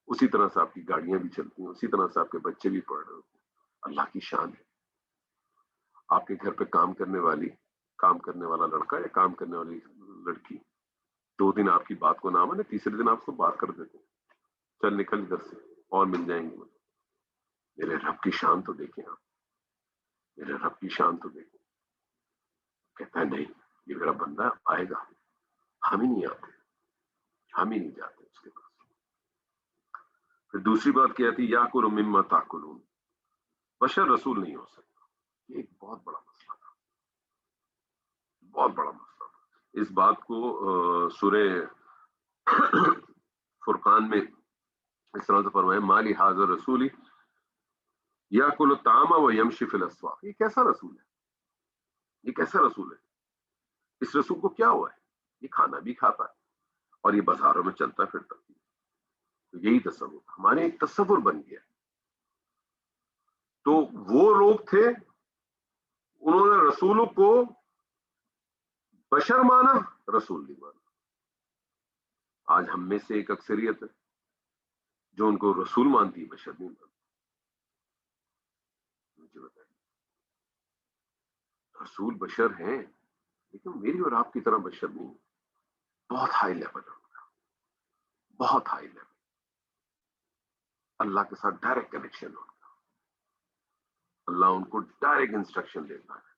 اسی طرح سے آپ کی گاڑیاں بھی چلتی ہیں، اسی طرح سے آپ کے بچے بھی پڑھ رہے ہوتے ہیں. اللہ کی شان ہے. آپ کے گھر پہ کام کرنے والا لڑکا یا کام کرنے والی لڑکی 2 دن آپ کی بات کو نہ مانے، تیسرے دن آپ کو بات کر دیتے ہیں، چل نکل ادھر سے اور مل جائیں گے. میرے رب کی شان تو دیکھیں آپ، میرے رب کی شان تو دیکھیں. کہتا ہے نہیں یہ میرا بندہ آئے گا، ہم ہی نہیں آتے، ہم ہی نہیں جاتے اس کے پاس. پھر دوسری بات کیا تھی، یاکل مما تاکلون، بشر رسول نہیں ہو سکتا. یہ ایک بہت بڑا مسئلہ تھا، بہت بڑا مسئلہ تھا. اس بات کو سورہ فرقان میں اس طرح سے فرمایا، مالی حاضر رسولی یاکل الطعام ویمشی فی الاسواق. یہ کیسا رسول ہے؟ یہ کیسا رسول ہے؟ اس رسول کو کیا ہوا ہے؟ یہ کھانا بھی کھاتا ہے اور یہ بازاروں میں چلتا پھرتا. تو یہی تصور ہمارے ایک تصور بن گیا. تو وہ لوگ تھے انہوں نے رسولوں کو بشر مانا، رسول نہیں مانا. آج ہم میں سے ایک اکثریت ہے جو ان کو رسول مانتی ہے، بشر نہیں مانتی. مجھے بتائیے، رسول بشر ہیں لیکن میری اور آپ کی طرح بشر نہیں. بہت ہائی لیول ہوگا، بہت ہائی لیول. اللہ کے ساتھ ڈائریکٹ کنیکشن ہوگا، اللہ ان کو ڈائریکٹ انسٹرکشن دیتا ہے.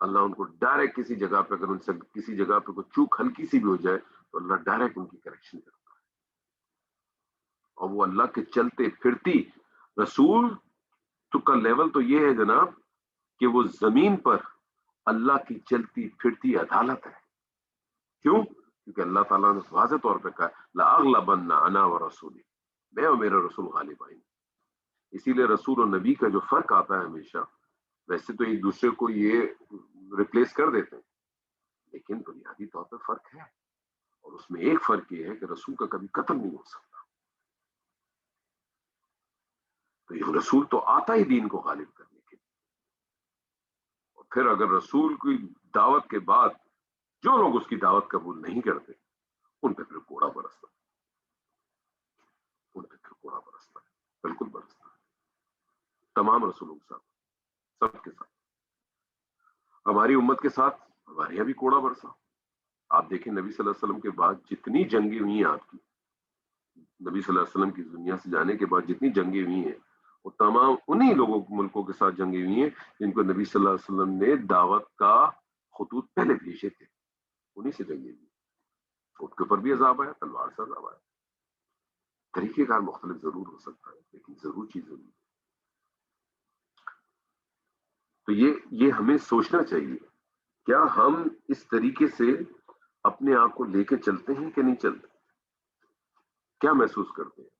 اللہ ان کو ڈائریکٹ کسی جگہ پہ، اگر ان سے کسی جگہ پہ کوئی چوک ہلکی سی بھی ہو جائے تو اللہ ڈائریکٹ ان کی کریکشن کرتا ہے. اور وہ اللہ کے چلتے پھرتی رسول تو کا لیول تو یہ ہے جناب کہ وہ زمین پر اللہ کی چلتی پھرتی عدالت ہے. کیوں؟ کیونکہ اللہ تعالیٰ نے واضح طور پہ کہا لَأَغْلَبَنَّ أَنَا وَرَسُولِي، میں اور میرا رسول غالب آئیں گے. اسی لیے رسول اور نبی کا جو فرق آتا ہے ہمیشہ، ویسے تو ایک دوسرے کو یہ ریپلیس کر دیتے ہیں، لیکن بنیادی طور پہ فرق ہے، اور اس میں ایک فرق یہ ہے کہ رسول کا کبھی قتل نہیں ہو سکتا. تو یہ رسول تو آتا ہی دین کو غالب کرنے کے لیے، اور پھر اگر رسول کی دعوت کے بعد جو لوگ اس کی دعوت قبول نہیں کرتے، ان پہ پھر کوڑا برستا، ان پہ پھر کوڑا برستا، بالکل برستا، تمام رسولوں کے ساتھ، سب کے ساتھ. ہماری امت کے ساتھ ہمارے یہاں بھی کوڑا برسا. آپ دیکھیں نبی صلی اللہ علیہ وسلم کے بعد جتنی جنگیں ہوئی ہیں آپ کی، نبی صلی اللہ علیہ وسلم کی دنیا سے جانے کے بعد جتنی جنگیں ہوئی ہیں، وہ تمام انہی لوگوں ملکوں کے ساتھ جنگیں ہوئی ہیں جن کو نبی صلی اللہ علیہ وسلم نے دعوت کا خطوط پہلے بھیجے تھے، انہی سے جنگیں ہوئی. ان کے اوپر بھی عذاب آیا، تلوار سے عذاب آیا. طریقہ کار مختلف ضرور ہو سکتا ہے، لیکن ضرور چیز ضرور. تو یہ ہمیں سوچنا چاہیے، کیا ہم اس طریقے سے اپنے آپ کو لے کے چلتے ہیں کہ نہیں چلتے؟ کیا محسوس کرتے ہیں؟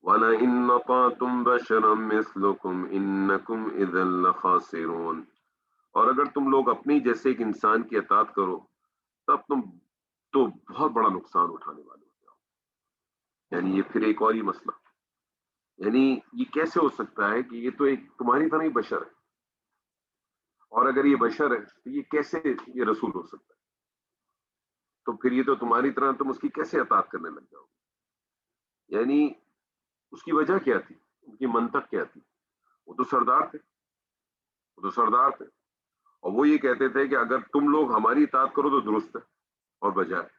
وَلَئِن أَطَعْتُمْ بَشَرًا مِثْلَكُمْ إِنَّكُمْ إِذًا لَخَاسِرُونَ. اور اگر تم لوگ اپنی جیسے ایک انسان کی اطاعت کرو، تب تم تو بہت بڑا نقصان اٹھانے والے ہو جاؤ. یعنی یہ پھر ایک اور ہی مسئلہ، یعنی یہ کیسے ہو سکتا ہے کہ یہ تو ایک تمہاری طرح ہی بشر ہے، اور اگر یہ بشر ہے تو یہ کیسے یہ رسول ہو سکتا ہے؟ تو پھر یہ تو تمہاری طرح، تم اس کی کیسے اطاعت کرنے لگ جاؤ گے؟ یعنی اس کی وجہ کیا تھی، ان کی منطق کیا تھی؟ وہ تو سردار تھے، وہ تو سردار تھے، اور وہ یہ کہتے تھے کہ اگر تم لوگ ہماری اطاعت کرو تو درست ہے اور بجا ہے،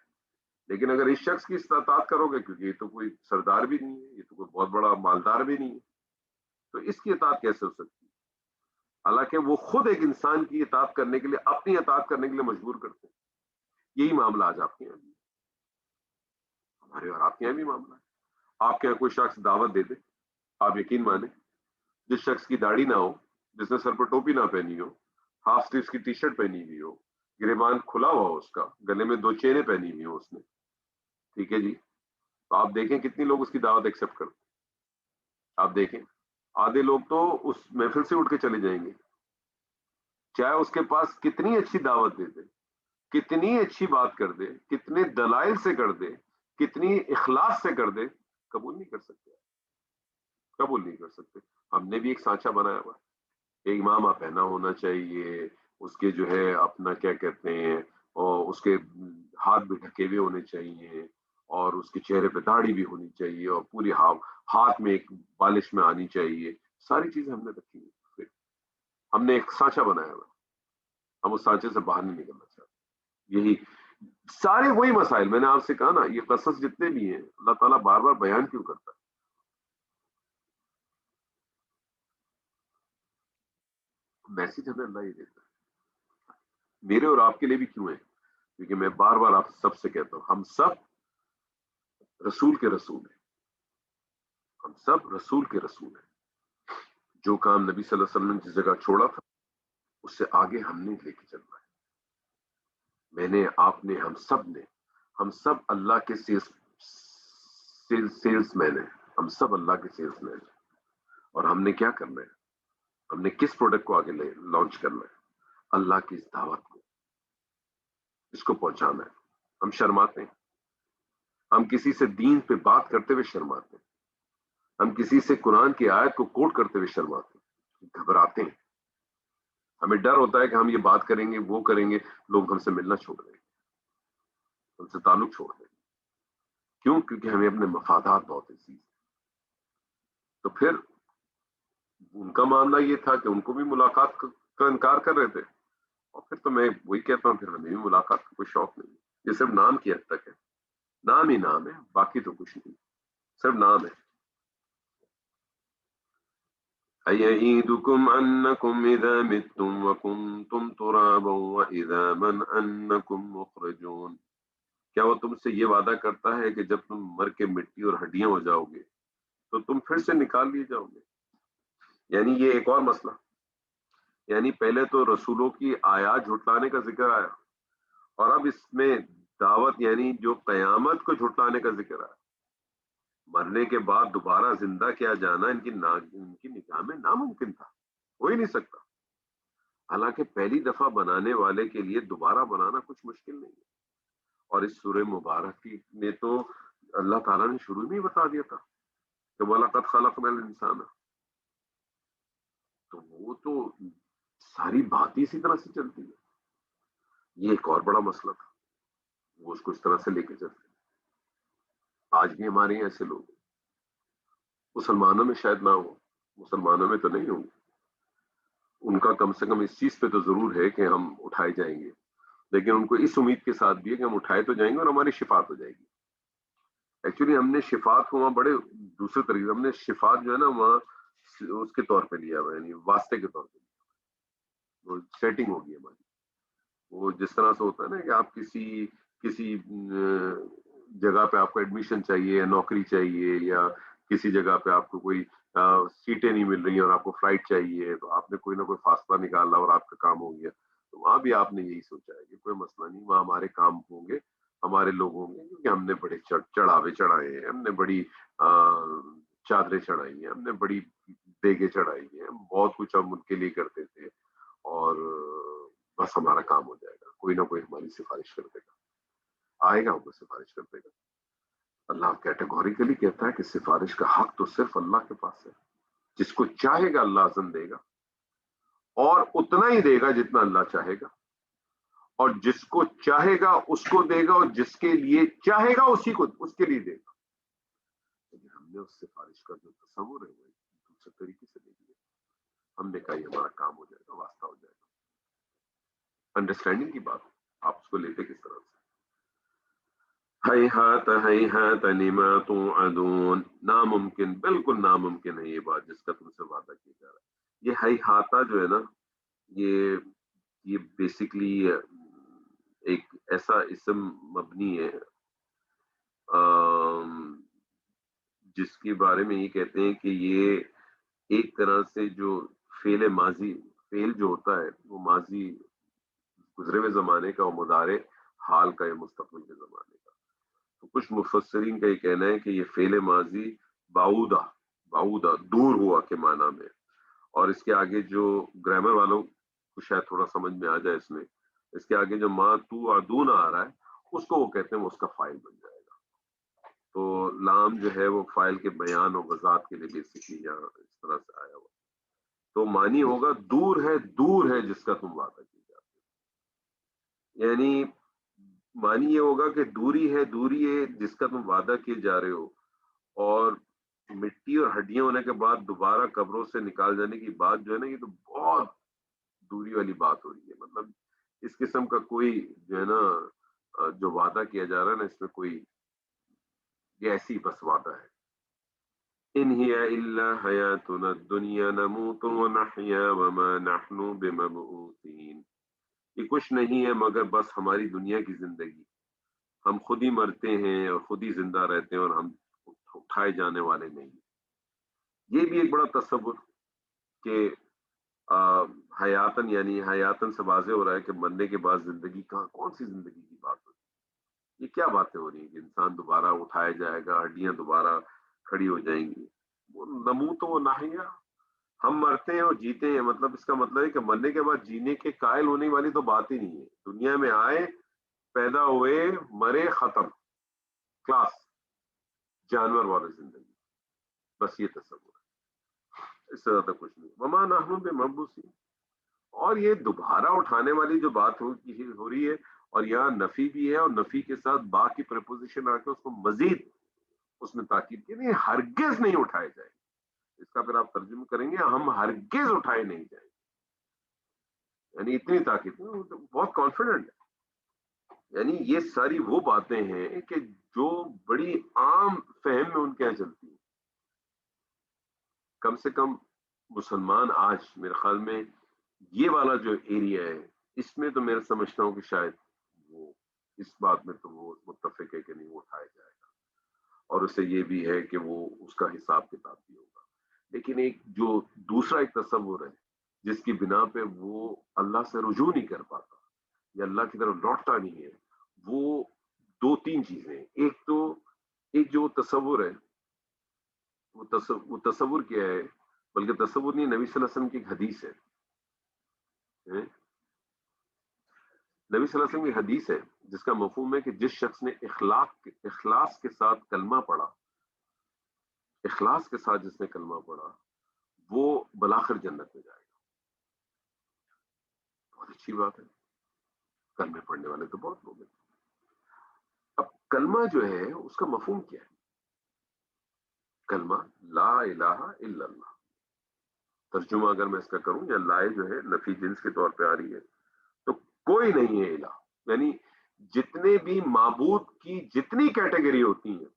لیکن اگر اس شخص کی اطاعت کرو گے، کیونکہ یہ تو کوئی سردار بھی نہیں ہے، یہ تو کوئی بہت بڑا مالدار بھی نہیں ہے، تو اس کی اطاعت کیسے ہو سکتی ہے؟ حالانکہ وہ خود ایک انسان کی اطاعت کرنے کے لیے، اپنی اطاعت کرنے کے لیے مجبور کرتے ہیں. یہی معاملہ آج آپ کے یہاں بھی، ہمارے اور آپ کے یہاں بھی معاملہ ہے. آپ کے یہاں کوئی شخص دعوت دے دے، آپ یقین مانیں جس شخص کی داڑھی نہ ہو، جس نے سر پر ٹوپی نہ پہنی ہو، ہاف سلیوز کی ٹی شرٹ پہنی ہوئی ہو، گریبان کھلا ہوا ہو، اس کا گلے میں 2 چینیں پہنی ہوئی ہو اس نے، ٹھیک ہے جی، تو آپ دیکھیں کتنی لوگ اس کی دعوت ایکسپٹ کرتے. آپ دیکھیں آدھے لوگ تو اس محفل سے اٹھ کے چلے جائیں گے، چاہے اس کے پاس کتنی اچھی دعوت دے دے، کتنی اچھی بات کر دے، کتنے دلائل سے کر دے، کتنی اخلاص سے کر دے، قبول نہیں کر سکتے، قبول نہیں کر سکتے. ہم نے بھی ایک سانچہ بنایا ہوا ہے، ایک امامہ پہنا ہونا چاہیے، اس کے جو ہے اپنا کیا کہتے ہیں، اور اس کے ہاتھ بھی ڈھکے ہوئے ہونے چاہیے، اور اس کے چہرے پہ داڑھی بھی ہونی چاہیے، اور پوری ہاتھ میں ایک بالش میں آنی چاہیے. ساری چیزیں ہم نے رکھی ہیں، ہم نے ایک سانچہ بنایا ہوا، ہم اس سانچے سے باہر نہیں نکلنا چاہتے. یہی سارے وہی مسائل میں نے آپ سے کہا نا، یہ قصص جتنے بھی ہیں اللہ تعالیٰ بار بار بیان کیوں کرتا ہے؟ میسج ہمیں اللہ ہی دیتا ہے. میرے اور آپ کے لیے بھی کیوں ہے؟ کیونکہ میں بار بار آپ سب سے کہتا ہوں، ہم سب رسول کے رسول ہیں، ہم سب رسول کے رسول ہیں. جو کام نبی صلی اللہ علیہ وسلم نے جس جگہ چھوڑا تھا، اس سے آگے ہم نے لے کے چلنا ہے. میں نے، آپ نے، ہم سب اللہ کے سیلس مین ہیں، ہم سب اللہ کے سیلس مین ہیں. اور ہم نے کیا کرنا ہے؟ ہم نے کس پروڈکٹ کو آگے لانچ کرنا ہے؟ اللہ کی اس دعوت کو، اس کو پہنچانا ہے. ہم شرماتے ہیں، ہم کسی سے دین پہ بات کرتے ہوئے شرماتے ہیں، ہم کسی سے قرآن کی آیت کو کوٹ کرتے ہوئے شرماتے ہیں، گھبراتے ہیں. ہمیں ڈر ہوتا ہے کہ ہم یہ بات کریں گے، وہ کریں گے، لوگ ہم سے ملنا چھوڑ دیں گے، ہم سے تعلق چھوڑ دیں گے. کیوں؟ کیونکہ ہمیں اپنے مفادات بہت عزیز ہیں. تو پھر ان کا معاملہ یہ تھا کہ ان کو بھی ملاقات کا انکار کر رہے تھے، اور پھر تو میں وہی کہتا ہوں، پھر ہمیں بھی ملاقات کا کوئی شوق نہیں. یہ صرف نام کی حد تک ہے، نام ہی نام ہے، باقی تو کچھ نہیں، صرف نام ہے. أَيَعِيدُكُمْ أَنَّكُمْ إِذَا مِتُّمْ وَكُنْتُمْ تُرَابًا وَإِذَا أَنَّكُمْ مُخْرَجُونَ. کیا وہ تم سے یہ وعدہ کرتا ہے کہ جب تم مر کے مٹی اور ہڈیاں ہو جاؤ گے تو تم پھر سے نکال لیے جاؤ گے؟ یعنی یہ ایک اور مسئلہ، یعنی پہلے تو رسولوں کی آیات جھٹلانے کا ذکر آیا، اور اب اس میں دعوت، یعنی جو قیامت کو جھٹلانے کا ذکر آیا. مرنے کے بعد دوبارہ زندہ کیا جانا ان کی نگاہ میں ناممکن تھا، ہو ہی نہیں سکتا، حالانکہ پہلی دفعہ بنانے والے کے لیے دوبارہ بنانا کچھ مشکل نہیں ہے۔ اور اس سورہ مبارک میں تو اللہ تعالیٰ نے شروع میں ہی بتا دیا تھا کہ وَلَقَدْ خَلَقْنَا الْإِنسَانَ، تو وہ تو ساری بات ہی اسی طرح سے چلتی ہے۔ یہ ایک اور بڑا مسئلہ تھا، وہ اس کو اس طرح سے لے کے چلتے ہیں۔ آج بھی ہمارے یہاں ایسے لوگ ہیں، مسلمانوں میں شاید نہ ہو، مسلمانوں میں تو نہیں ہوں، ان کا کم سے کم اس چیز پہ تو ضرور ہے کہ ہم اٹھائے جائیں گے، لیکن ان کو اس امید کے ساتھ بھی ہے کہ ہم اٹھائے تو جائیں گے اور ہماری شفاعت ہو جائے گی۔ ایکچولی ہم نے شفاعت کو وہاں بڑے دوسرے طریقے، ہم نے شفاعت جو ہے نا وہاں اس کے طور پہ لیا ہوا ہے، یعنی واسطے کے طور پہ لیا، وہ سیٹنگ ہوگی ہماری۔ وہ جس طرح سے ہوتا ہے نا کہ آپ کسی جگہ پہ آپ کو ایڈمیشن چاہیے یا نوکری چاہیے، یا کسی جگہ پہ آپ کو کوئی سیٹیں نہیں مل رہی اور آپ کو فلائٹ چاہیے، تو آپ نے کوئی نہ کوئی فاصلہ نکالا اور آپ کا کام ہو گیا، تو وہاں بھی آپ نے یہی سوچا ہے کہ کوئی مسئلہ نہیں، وہاں ہمارے کام ہوں گے، ہمارے لوگ ہوں گے، کیونکہ ہم نے بڑے چڑھاوے چڑھائے ہیں، ہم نے بڑی چادریں چڑھائی ہیں، ہم نے بڑی دیگیں چڑھائی ہیں، بہت کچھ ہم ان کے لیے کرتے تھے، اور بس ہمارا کام ہو جائے گا، کوئی نہ کوئی ہماری سفارش کر دے گا، آئے گا ہم کو سفارش کر دے گا۔ اللہ کیٹیگوریکلی کہتا ہے کہ سفارش کا حق تو صرف اللہ کے پاس ہے، جس کو چاہے گا اللہ اذن دے گا، اور اتنا ہی دے گا جتنا اللہ چاہے گا، اور جس کو چاہے گا اس کو دے گا، اور جس کے لیے چاہے گا اسی کو اس کے لیے دے گا۔ لیکن ہم نے اس سفارش کا جو تصور ہے وہ دوسرے طریقے سے لے لیا، ہم نے کہا یہ ہمارا کام ہو جائے گا، واسطہ ہو جائے گا۔ انڈرسٹینڈنگ کی بات، آپ اس کو لیتے کس طرح سے؟ ہیہات ہیہات لما توعدون، ناممکن، بالکل ناممکن ہے یہ بات جس کا تم سے وعدہ کیا جا رہا ہے۔ یہ ہیہاتا جو ہے نا، یہ بیسکلی ایک ایسا اسم مبنی ہے جس کے بارے میں یہ کہتے ہیں کہ یہ ایک طرح سے جو فعل ماضی، فعل جو ہوتا ہے وہ ماضی گزرے ہوئے زمانے کا، اور مضارع حال کا یا مستقبل کے زمانے کا۔ تو کچھ مفسرین کا یہ کہنا ہے کہ یہ فعل ماضی بعودہ، بعودہ دور ہوا کے معنی میں، اور اس کے آگے جو گرامر والوں کو شاید تھوڑا سمجھ میں آ جائے اس کے آگے جو ما تو ادون آ رہا ہے اس کو وہ کہتے ہیں وہ اس کا فائل بن جائے گا۔ تو لام جو ہے وہ فائل کے بیان اور وضاحت کے لیے بیسکلی یہاں اس طرح سے آیا ہوا، تو معنی ہوگا دور ہے جس کا تم وعدہ کی جاتے، یعنی معنی یہ ہوگا کہ دوری ہے جس کا تم وعدہ کیے جا رہے ہو، اور مٹی اور ہڈیاں ہونے کے بعد دوبارہ قبروں سے نکال جانے کی بات جو ہے نا، یہ تو بہت دوری والی بات ہو رہی ہے۔ مطلب اس قسم کا کوئی جو ہے نا جو وعدہ کیا جا رہا ہے نا، اس میں کوئی، یہ ایسی بس وعدہ ہے۔ ان ہی الا حیاتنا الدنیا نموت ونحیا وما نحن بمبعوثین، یہ کچھ نہیں ہے مگر بس ہماری دنیا کی زندگی، ہم خود ہی مرتے ہیں اور خود ہی زندہ رہتے ہیں، اور ہم اٹھائے جانے والے نہیں۔ یہ بھی ایک بڑا تصور کہ حیاتن، یعنی حیاتن سے واضح ہو رہا ہے کہ مرنے کے بعد زندگی کہاں، کون سی زندگی کی بات ہو رہی ہے، یہ کیا باتیں ہو رہی ہیں کہ انسان دوبارہ اٹھایا جائے گا، ہڈیاں دوبارہ کھڑی ہو جائیں گی۔ وہ نموت و نحیا، ہم مرتے ہیں اور جیتے ہیں، مطلب اس کا مطلب ہے کہ مرنے کے بعد جینے کے قائل ہونے والی تو بات ہی نہیں ہے۔ دنیا میں آئے، پیدا ہوئے، مرے، ختم، کلاس، جانور والی زندگی، بس یہ تصور ہے، اس سے زیادہ کچھ نہیں۔ وما نحن بمبعوثین، اور یہ دوبارہ اٹھانے والی جو بات ہو رہی ہے، اور یہاں نفی بھی ہے، اور نفی کے ساتھ با کی پریپوزیشن آ کے اس کو مزید اس میں تاکید کی، نہیں ہرگز نہیں اٹھائے جائیں گے۔ اس کا پھر آپ ترجمہ کریں گے ہم ہرگز اٹھائے نہیں جائیں گے، یعنی اتنی تاکید، بہت کانفیڈنٹ ہے۔ یعنی یہ ساری وہ باتیں ہیں کہ جو بڑی عام فہم میں ان کے یہاں چلتی ہیں۔ کم سے کم مسلمان آج میرے خیال میں یہ والا جو ایریا ہے، اس میں تو میں سمجھتا ہوں کہ شاید وہ اس بات میں تو وہ متفق ہے کہ نہیں وہ اٹھایا جائے گا، اور اسے یہ بھی ہے کہ وہ اس کا حساب کتاب بھی ہوگا۔ لیکن ایک جو دوسرا ایک تصور ہے جس کی بنا پہ وہ اللہ سے رجوع نہیں کر پاتا یا اللہ کی طرف لوٹتا نہیں ہے، وہ دو تین چیزیں ہیں۔ ایک تو ایک جو تصور ہے وہ تصور کیا ہے، بلکہ تصور نہیں، نبی صلی اللہ علیہ وسلم کی ایک حدیث ہے، نبی صلی اللہ علیہ وسلم کی حدیث ہے جس کا مفہوم ہے کہ جس شخص نے اخلاص کے ساتھ کلمہ پڑھا، اخلاص کے ساتھ جس نے کلمہ پڑھا وہ بالآخر جنت میں جائے گا۔ بہت اچھی بات ہے، کلمے پڑھنے والے تو بہت لوگ ہیں۔ اب کلمہ جو ہے اس کا مفہوم کیا ہے؟ کلمہ لا الہ الا اللہ، ترجمہ اگر میں اس کا کروں، یا لائے جو ہے نفی جنس کے طور پہ آ رہی ہے، تو کوئی نہیں ہے الہ، یعنی جتنے بھی معبود کی جتنی کیٹیگری ہوتی ہیں،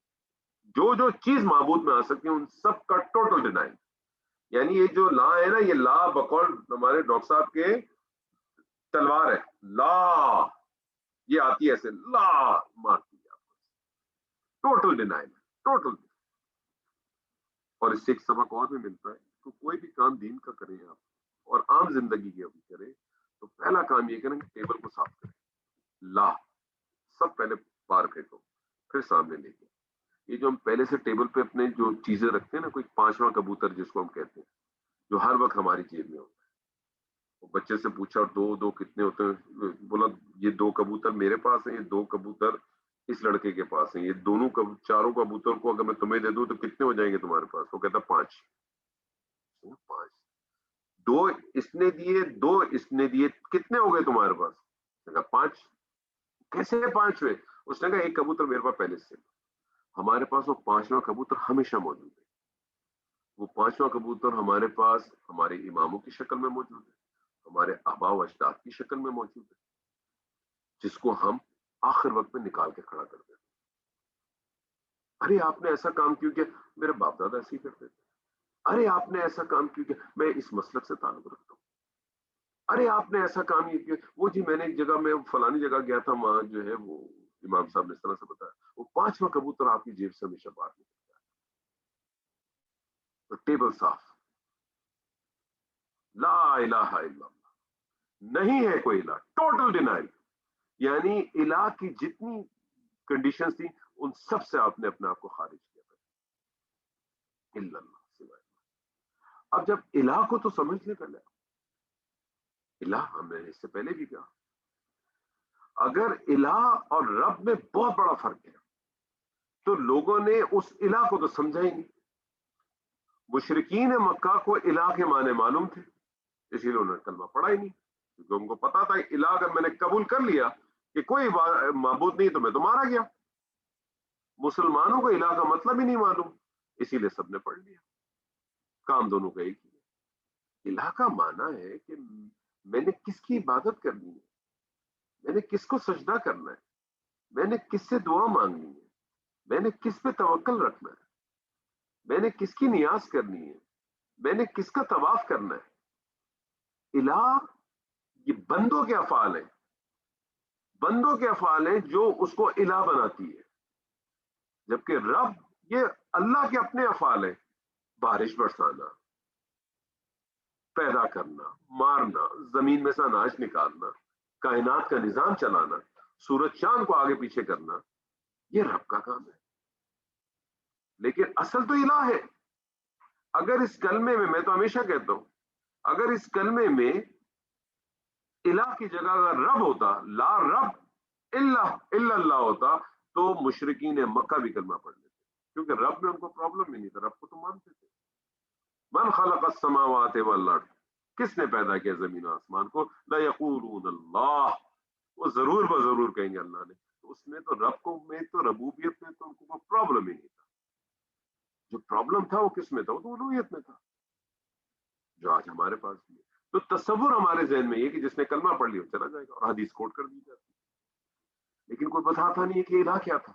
جو چیز معبود میں آ سکتی ہے، ان سب کا ٹوٹل ڈینائل۔ یعنی یہ جو لا ہے نا، یہ لا بقول ہمارے ڈاکٹر صاحب کے تلوار ہے، لا یہ آتی ہے ایسے، لا مارتی ہے آپ کو، ٹوٹل ڈینائل، ٹوٹل۔ اور اس سے ایک سبق اور بھی ملتا ہے کہ کوئی بھی کام دین کا کریں آپ اور عام زندگی کے بھی کریں، تو پہلا کام یہ کریں کہ ٹیبل کو صاف کریں، لا سب پہلے باہر پھینکو، پھر سامنے لے کے۔ یہ جو ہم پہلے سے ٹیبل پہ اپنے جو چیزیں رکھتے ہیں نا، کوئی پانچواں کبوتر جس کو ہم کہتے ہیں، جو ہر وقت ہماری جیب میں ہوتا ہے، بچے سے پوچھا اور دو کتنے ہوتے ہیں، بولا یہ 2 کبوتر میرے پاس ہیں، یہ 2 کبوتر اس لڑکے کے پاس ہیں، یہ دونوں چاروں کبوتر کو اگر میں تمہیں دے دوں تو کتنے ہو جائیں گے تمہارے پاس؟ وہ کہتا 5۔ 2 اس نے دیے، 2 اس نے دیے، کتنے ہو گئے تمہارے پاس؟ 5۔ کیسے 5 ہوئے؟ اس نے کہا 1 کبوتر میرے پاس پہلے سے۔ ہمارے پاس وہ 5واں کبوتر ہمیشہ موجود ہے۔ وہ 5واں کبوتر ہمارے پاس ہمارے اماموں کی شکل میں موجود ہے، ہمارے آباء و اجداد کی شکل میں موجود ہے، جس کو ہم آخر وقت میں نکال کے کھڑا کر دیتے ہیں۔ ارے آپ نے ایسا کام کیوں کیا؟ میرے باپ دادا ایسے ہی کرتے تھے۔ ارے آپ نے ایسا کام کیوں کیا؟ میں اس مسلک سے تعلق رکھتا ہوں۔ ارے آپ نے ایسا کام یہ کیا؟ وہ جی میں نے ایک جگہ میں فلانی جگہ گیا تھا، وہاں جو ہے وہ امام صاحب نے اس طرح سے بتایا۔ وہ 5واں کبوتر آپ کی جیب سے ہمیشہ باہر نکلتا ہے۔ تو ٹیبل صاف، لا الہ الا اللہ، نہیں ہے کوئی الہ، ٹوٹل ڈینائل۔ یعنی الہ کی جتنی کنڈیشنز تھی ان سب سے آپ نے اپنے آپ کو خارج کیا تھا، الا اللہ، سوائے اللہ۔ اب جب الہ کو تو سمجھنے کا لیا، الہ ہم نے اس سے پہلے بھی کہا، اگر الہ اور رب میں بہت بڑا فرق ہے تو لوگوں نے اس الہ کو تو سمجھا ہی نہیں۔ مشرکین مکہ کو الہ کے معنی معلوم تھے، اسی لیے انہوں نے کلمہ پڑھا ہی نہیں، کیونکہ ان کو پتا تھا کہ الہ اگر میں نے قبول کر لیا کہ کوئی معبود نہیں تو میں تو مارا گیا۔ مسلمانوں کو الہ کا مطلب ہی نہیں معلوم، اسی لیے سب نے پڑھ لیا، کام دونوں کا ایک ہی ہے۔ الہ کا معنی ہے کہ میں نے کس کی عبادت کرنی ہے، میں نے کس کو سجدہ کرنا ہے، میں نے کس سے دعا مانگنی ہے، میں نے کس پہ توکل رکھنا ہے، میں نے کس کی نیاز کرنی ہے، میں نے کس کا طواف کرنا ہے۔ الہ یہ بندوں کے افعال ہیں، بندوں کے افعال ہیں جو اس کو الہ بناتی ہے، جبکہ رب یہ اللہ کے اپنے افعال ہیں، بارش برسانا، پیدا کرنا، مارنا، زمین میں سے اناج نکالنا، کائنات کا نظام چلانا، سورج چاند کو آگے پیچھے کرنا، یہ رب کا کام ہے۔ لیکن اصل تو الہ ہے۔ اگر اس کلمے میں تو ہمیشہ کہتا ہوں، اگر اس کلمے میں الہ کی جگہ اگر رب ہوتا، لا رب الا اللہ ہوتا، تو مشرکین مکہ بھی کلمہ پڑھ لیتے، کیونکہ رب میں ان کو پرابلم ہی نہیں تھا، رب کو تو مانتے تھے۔ من خلق السماوات والارض، کس نے پیدا کیا زمین و آسمان کو؟ لیقولون اللہ، وہ ضرور بضرور کہیں گے اللہ نے۔ تو اس میں تو رب کو میں تو ربوبیت میں تو ان کو کوئی پرابلم ہی نہیں تھا۔ جو پرابلم تھا وہ کس میں تھا؟ وہ تو الوہیت میں تھا، جو آج ہمارے پاس بھی ہے۔ تو تصور ہمارے ذہن میں یہ کہ جس نے کلمہ پڑھ لیا چلا جائے گا، اور حدیث کوٹ کر دی جاتی، لیکن کوئی بتاتا نہیں ہے کہ الہ کیا تھا۔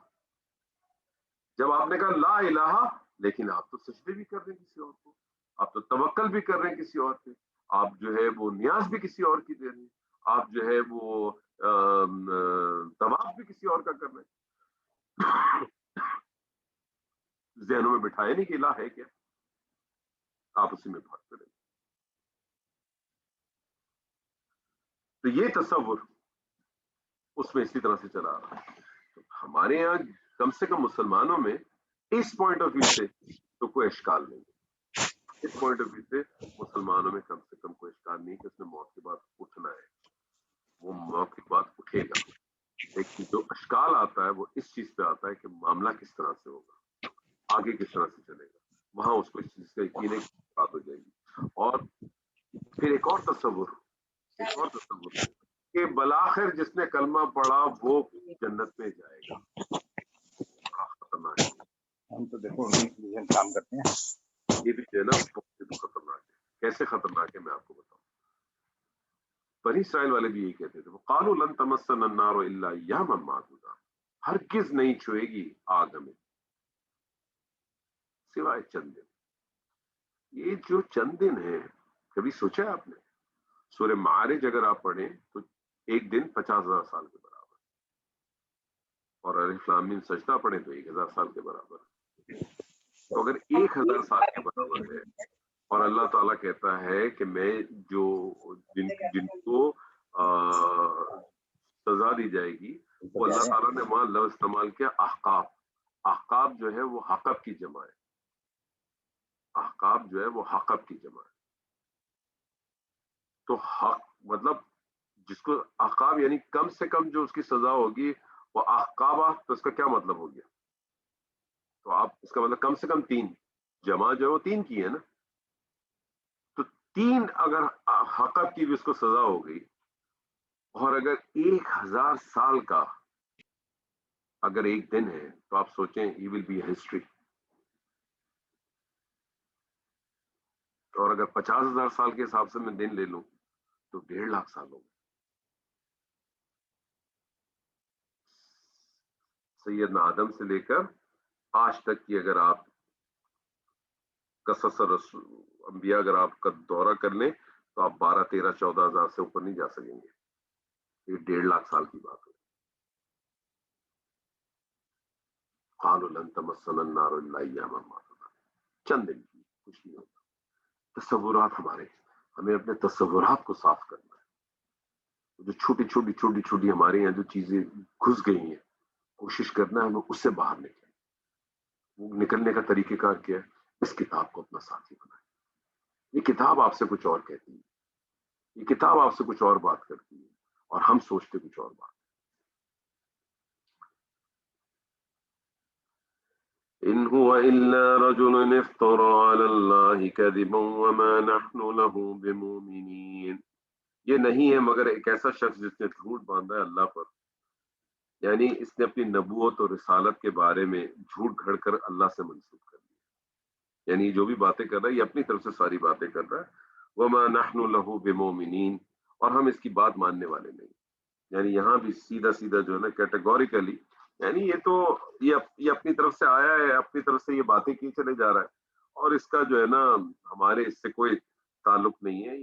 جب آپ نے کہا لا الہ، لیکن آپ تو سجدے بھی کر رہے ہیں کسی اور کو، آپ تو توکل بھی کر رہے ہیں کسی اور پہ، آپ جو ہے وہ نیاز بھی کسی اور کی دے رہے ہیں، آپ جو ہے وہ طواف بھی کسی اور کا کر رہے ہیں۔ ذہنوں میں بٹھائے نہیں کہ الہ ہے کیا، آپ اسی میں بھاگتے رہے۔ تو یہ تصور اس میں اسی طرح سے چلا رہا ہے۔ تو ہمارے یہاں کم سے کم مسلمانوں میں اس پوائنٹ آف ویو سے تو کوئی اشکال نہیں ہے. اس پوائنٹ آف ویو سے مسلمانوں میں کم سے کم کوئی اشکال نہیں کہ اس نے موت کے بعد اٹھنا ہے, وہ موت کے بعد اٹھے گا. لیکن جو اشکال آتا ہے وہ اس چیز پہ آتا ہے کہ معاملہ کس طرح سے ہوگا, آگے کس طرح سے چلے گا. وہاں اس کو اس چیز کا یقین ہے کہ بات ہو جائے گی. اور پھر ایک اور تصور کہ بلاخر جس نے کلمہ پڑھا وہ جنت میں جائے گا. بڑا خطرناک ہے. ہم تو دیکھو کام کرتے ہیں, یہ بھی جو ہے نا بہت خطرناک ہے. کیسے خطرناک ہے میں آپ کو بتاؤں. بنی اسرائیل والے بھی یہی کہتے تھے, قالوا لن تمسنا النار الا ایاما معدودا, ہرگز نہیں چھوئے گی آگ ہمیں سوائے چند دن. یہ جو چند دن ہے, کبھی سوچا ہے آپ نے؟ سورہ معارج اگر آپ پڑھیں تو ایک دن 50,000 سال کے برابر, اور الف لام میم سجدہ پڑھیں تو 1,000 سال کے برابر. تو اگر 1,000 سال کے برابر ہے اور اللہ تعالیٰ کہتا ہے کہ میں جو جن کو سزا دی جائے گی وہ اللہ تعالیٰ نے وہاں لفظ استعمال کیا احقاب. احقاب جو ہے وہ حقب کی جمع ہے. احقاب جو ہے وہ حقب کی جمع ہے. تو حق مطلب جس کو احقاب یعنی کم سے کم جو اس کی سزا ہوگی وہ احقابہ, تو اس کا کیا مطلب ہو گیا؟ تو آپ اس کا مطلب کم سے کم 3 جمع جو ہے وہ 3 کی ہے نا. تو 3 اگر حقب کی بھی اس کو سزا ہو گئی, اور اگر 1,000 سال کا اگر ایک دن ہے تو آپ سوچیں یہ ول بی ہسٹری. اور اگر 50,000 سال کے حساب سے میں دن لے لوں تو 1.5 لاکھ سال ہو گئے. سیدنا آدم سے لے کر آج تک کی اگر آپ قصص انبیاء اگر آپ کا دورہ کر لیں تو آپ 12, 13, 14,000 سے اوپر نہیں جا سکیں گے. یہ 1.5 لاکھ سال کی بات ہے. قالوا لن تمسنا النار الا ایاما معدودا, چند دن کی, کچھ نہیں ہوتا. تصورات ہمیں اپنے تصورات کو صاف کرنا ہے. جو چھوٹی ہمارے یہاں جو چیزیں گھس گئی ہیں, کوشش کرنا ہے ہمیں اس سے باہر نکلیں. وہ نکلنے کا طریقہ کار کیا ہے؟ اس کتاب کو اپنا ساتھی بنائیں. یہ کتاب آپ سے کچھ اور کہتی ہے, یہ کتاب آپ سے کچھ اور بات کرتی ہے, اور ہم سوچتے کچھ اور بات. ان هو الا رجل افترى على الله كذبا وما نحن له بمؤمنين. یہ نہیں ہے مگر ایک ایسا شخص جس نے جھوٹ باندھا ہے اللہ پر, یعنی اس نے اپنی نبوت اور رسالت کے بارے میں جھوٹ گھڑ کر اللہ سے منسوب کر دیا. یعنی جو بھی باتیں کر رہا ہے یہ اپنی طرف سے ساری باتیں کر رہا ہے. وما نحن له بمؤمنین, اور ہم اس کی بات ماننے والے نہیں. یعنی یہاں بھی سیدھا جو ہے نا کیٹیگوریکلی, یعنی یہ تو یہ اپنی طرف سے آیا ہے, اپنی طرف سے یہ باتیں کی چلے جا رہا ہے, اور اس کا جو ہے نا ہمارے اس سے کوئی تعلق نہیں ہے.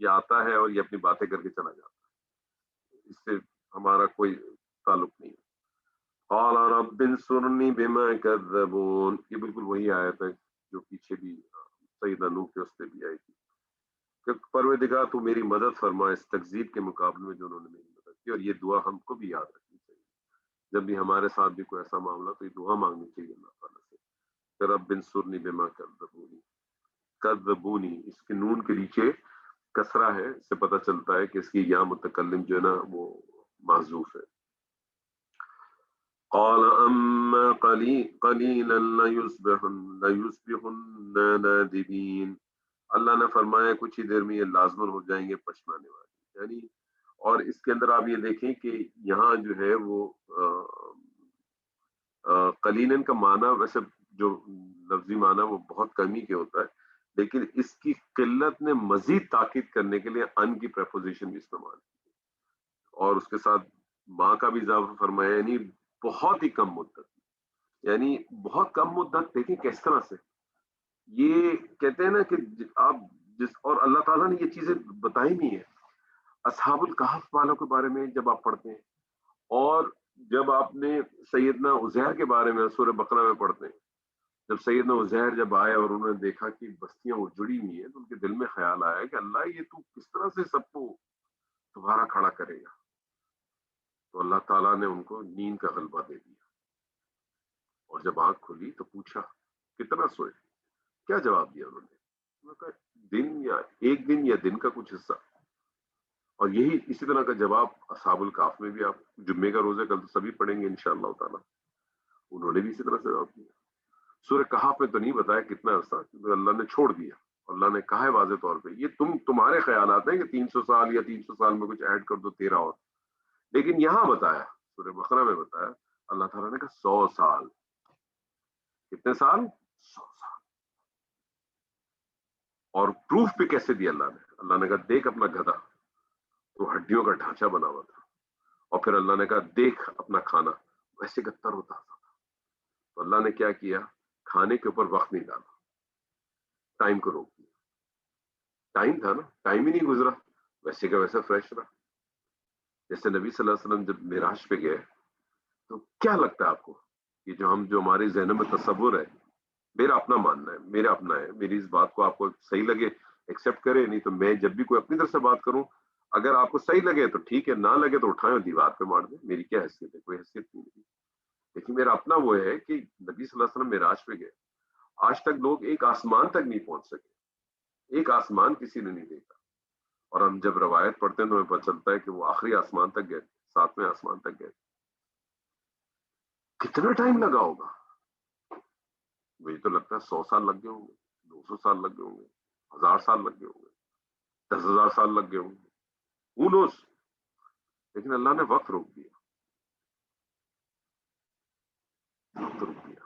یہ آتا ہے اور یہ اپنی باتیں کر کے چلا جاتا ہے, اس سے ہمارا کوئی تعلق نہیں ہے. قال رب انصرنی بما کذبون, یہ بالکل وہی آیت ہے جو پیچھے بھی سیدنا نوح کے اس پہ بھی آئی تھی کہ پروردگار تو میری مدد فرما اس تکذیب کے مقابلے میں جو انہوں نے میری مدد کی. اور یہ دعا ہم کو بھی یاد رکھنی چاہیے جب بھی ہمارے ساتھ بھی کوئی ایسا معاملہ, تو یہ دعا مانگنی چاہیے اللہ تعالیٰ سے کہ رب انصرنی بما کذبونی. کذبونی اس کے نون کے نیچے کسرہ ہے, اس سے پتہ چلتا ہے کہ اس کی یا متکلم جو ہے نا وہ محذوف ہے. قال اما قلیلا لیصبحن نادمین. اللہ نے فرمایا کچھ ہی دیر میں یہ لازمن ہو جائیں گے پچھتانے والے. یعنی اور اس کے اندر آپ یہ دیکھیں کہ یہاں جو ہے وہ قلیلاً کا معنی ویسے جو لفظی معنی وہ بہت کمی کے ہوتا ہے, لیکن اس کی قلت نے مزید تاکید کرنے کے لیے ان کی پریپوزیشن بھی استعمال کی, اور اس کے ساتھ ماں کا بھی اضافہ فرمایا, یعنی بہت ہی کم مدت. یعنی بہت کم مدت دیکھیں کس طرح سے یہ کہتے ہیں نا کہ آپ اور اللہ تعالیٰ نے یہ چیزیں بتائی نہیں ہے. اصحاب الکہف والوں کے بارے میں جب آپ پڑھتے ہیں, اور جب آپ نے سیدنا عزیر کے بارے میں سورہ بقرہ میں پڑھتے ہیں, جب سیدنا عزیر جب آئے اور انہوں نے دیکھا کہ بستیاں اجڑی ہوئی ہیں تو ان کے دل میں خیال آیا کہ اللہ یہ تو کس طرح سے سب کو دوبارہ کھڑا کرے گا. تو اللہ تعالیٰ نے ان کو نیند کا غلبہ دے دیا, اور جب آنکھ کھلی تو پوچھا کتنا سوئے؟ کیا جواب دیا انہوں نے کہا دن یا ایک دن یا دن کا کچھ حصہ. اور یہی اسی طرح کا جواب اصحاب الکاف میں بھی آپ جمعے کا روزہ کل تو سبھی پڑھیں گے انشاءاللہ تعالیٰ، انہوں نے بھی اسی طرح سے جواب دیا. سورہ کہف میں تو نہیں بتایا کتنا عرصہ، اللہ نے چھوڑ دیا. اللہ نے کہا ہے واضح طور پہ یہ تمہارے خیالات ہیں کہ 300 سال یا 300 سال میں کچھ ایڈ کر دو 13 اور، لیکن یہاں بتایا سورہ بقرہ میں بتایا اللہ تعالیٰ نے کہا 100 سال. کتنے سال؟ 100 سال. اور پروف بھی کیسے دیا اللہ نے کہا دیکھ اپنا گدھا تو ہڈیوں کا ڈھانچہ بنا ہوا تھا، اور پھر اللہ نے کہا دیکھ اپنا کھانا ویسے گتر ہوتا تھا. تو اللہ نے کیا کیا؟ کھانے کے اوپر وقت نہیں ڈالا، ٹائم کو روک دیا. ٹائم تھا نا، ٹائم ہی نہیں گزرا، ویسے کا ویسا فریش رہا. جیسے نبی صلی اللہ علیہ وسلم جب معراج پہ گئے تو کیا لگتا ہے آپ کو کہ جو ہمارے ذہنوں میں تصور ہے، میرا اپنا ماننا ہے، میرا اپنا ہے، میری اس بات کو آپ کو صحیح لگے ایکسپٹ کرے، نہیں تو میں جب بھی کوئی اپنی طرف سے بات کروں اگر آپ کو صحیح لگے تو ٹھیک ہے، نہ لگے تو اٹھائیں دیوار پہ مار دیں، میری کیا حیثیت ہے؟ کوئی حیثیت نہیں ہے. لیکن میرا اپنا وہ ہے کہ نبی صلی اللہ علیہ وسلم معراج پہ گئے، آج تک لوگ ایک آسمان تک نہیں پہنچ سکے، ایک آسمان کسی نے نہیں دیکھا. اور ہم جب روایت پڑھتے ہیں تو ہمیں پتہ چلتا ہے کہ وہ آخری آسمان تک گئے، 7ویں آسمان تک گئے. کتنا ٹائم لگا ہوگا؟ مجھے تو لگتا ہے 100 سال لگ گئے ہوں گے، 200 سال لگ گئے ہوں گے، 1000 سال لگ گئے ہوں گے، 10,000 سال لگ گئے ہوں گے، who knows. لیکن اللہ نے وقت روک دیا، وقت روک دیا.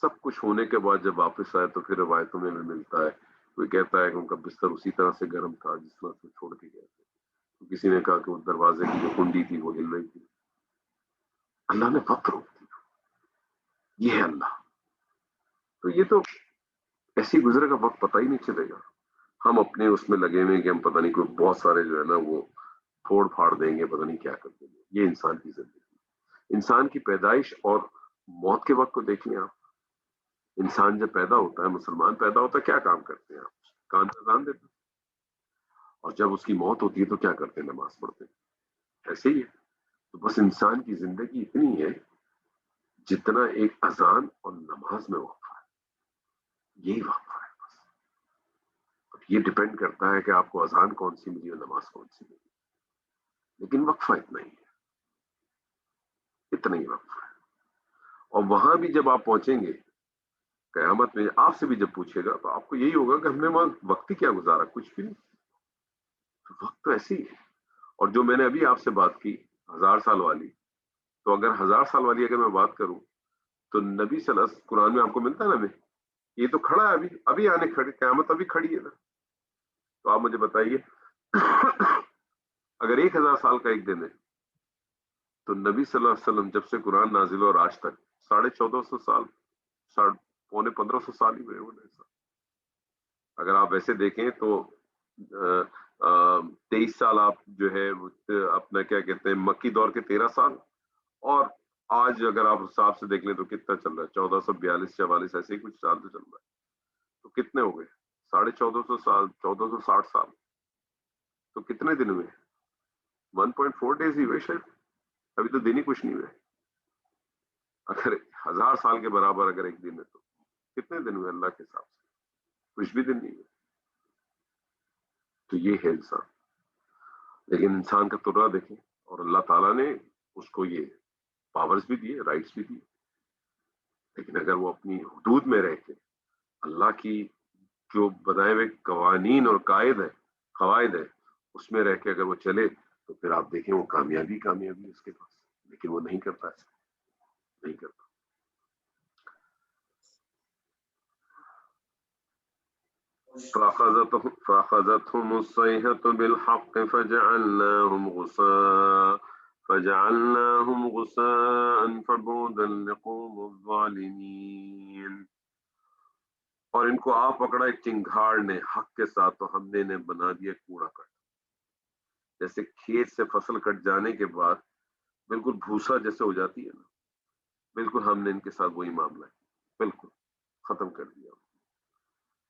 سب کچھ ہونے کے بعد جب واپس آئے تو پھر روایتوں میں ملتا ہے، کوئی کہتا ہے کہ ان کا بستر اسی طرح سے گرم تھا جس طرح سے چھوڑ کے گئے تھے، کسی نے کہا کہ وہ دروازے کی جو کنڈی تھی وہ ہل رہی تھی. اللہ نے وقت روک دیا. یہ ہے اللہ. تو یہ تو ایسی گزرے کا وقت پتہ ہی نہیں چلے گا. ہم اپنے اس میں لگے ہوئے کہ ہم پتہ نہیں کوئی بہت سارے جو ہے نا وہ پھوڑ پھاڑ دیں گے، پتہ نہیں کیا کر دیں گے. یہ انسان کی زندگی، انسان کی پیدائش اور موت کے وقت کو دیکھ لیں آپ. انسان جب پیدا ہوتا ہے، مسلمان پیدا ہوتا ہے، کیا کام کرتے ہیں آپ؟ کان پہ اذان دیتے ہیں. اور جب اس کی موت ہوتی ہے تو کیا کرتے ہیں؟ نماز پڑھتے ہیں. ایسے ہی ہے. تو بس انسان کی زندگی اتنی ہے جتنا ایک اذان اور نماز میں وقفہ ہے، یہی وقفہ ہے بس. یہ ڈپینڈ کرتا ہے کہ آپ کو اذان کون سی ملی اور نماز کون سی ملی، لیکن وقفہ اتنا ہی ہے، اتنا ہی وقفہ ہے. اور وہاں بھی جب آپ پہنچیں گے قیامت میں، آپ سے بھی جب پوچھے گا تو آپ کو یہی ہوگا کہ ہم نے وہاں وقت ہی کیا گزارا؟ کچھ بھی نہیں. وقت تو ایسی ہے. اور جو میں نے ابھی آپ سے بات کی 1000 سال والی، تو اگر 1000 سال والی اگر میں بات کروں تو نبی صلی اللہ علیہ وسلم قرآن میں آپ کو ملتا ہے نا، یہ تو کھڑا ہے ابھی آنے کھڑی، قیامت ابھی کھڑی ہے نا. تو آپ مجھے بتائیے اگر 1000 سال کا ایک دن ہے تو نبی صلی اللہ علیہ وسلم جب سے قرآن نازل ہو اور آج تک 1450 سال، 1500 سال ہی ہوئے ہونے. اگر آپ ایسے دیکھیں تو 23 سال آپ جو ہے اپنا کیا کہتے ہیں مکی دور کے 13 سال، اور آج اگر آپ حساب سے دیکھ لیں تو کتنا چل رہا ہے؟ 1442 44 ایسے ہی کچھ سال تو چل رہا ہے. تو کتنے ہو گئے؟ 1450 سال، 1460 سال. تو کتنے دن ہوئے؟ 1.4 days ہی ہوئے شاید. ابھی تو دن ہی کچھ نہیں ہوئے. اگر 1000 سال کے برابر اگر ایک دن ہے تو کتنے دن ہوئے اللہ کے حساب سے؟ کچھ بھی دن نہیں ہوئے. تو یہ ہے انسان. لیکن انسان کا ترا دیکھیں، اور اللہ تعالیٰ نے اس کو یہ پاورز بھی دیے، رائٹس بھی دیے، لیکن اگر وہ اپنی حدود میں رہ کے اللہ کی جو بنائے ہوئے قوانین اور قواعد ہے اس میں رہ کے اگر وہ چلے تو پھر آپ دیکھیں وہ کامیابی اس کے پاس. لیکن وہ نہیں کرتا، ایسا نہیں کرتا. فأخذتهم الصيحة بالحق فجعلناهم غثاء فبعدا لقوم الظالمين. اور ان کو آپ پکڑا ایک چنگھاڑ نے حق کے ساتھ، تو ہم نے انہیں بنا دیا کوڑا کٹ. جیسے کھیت سے فصل کٹ جانے کے بعد بالکل بھوسا جیسے ہو جاتی ہے نا، بالکل ہم نے ان کے ساتھ وہی معاملہ ہے، بالکل ختم کر دیا.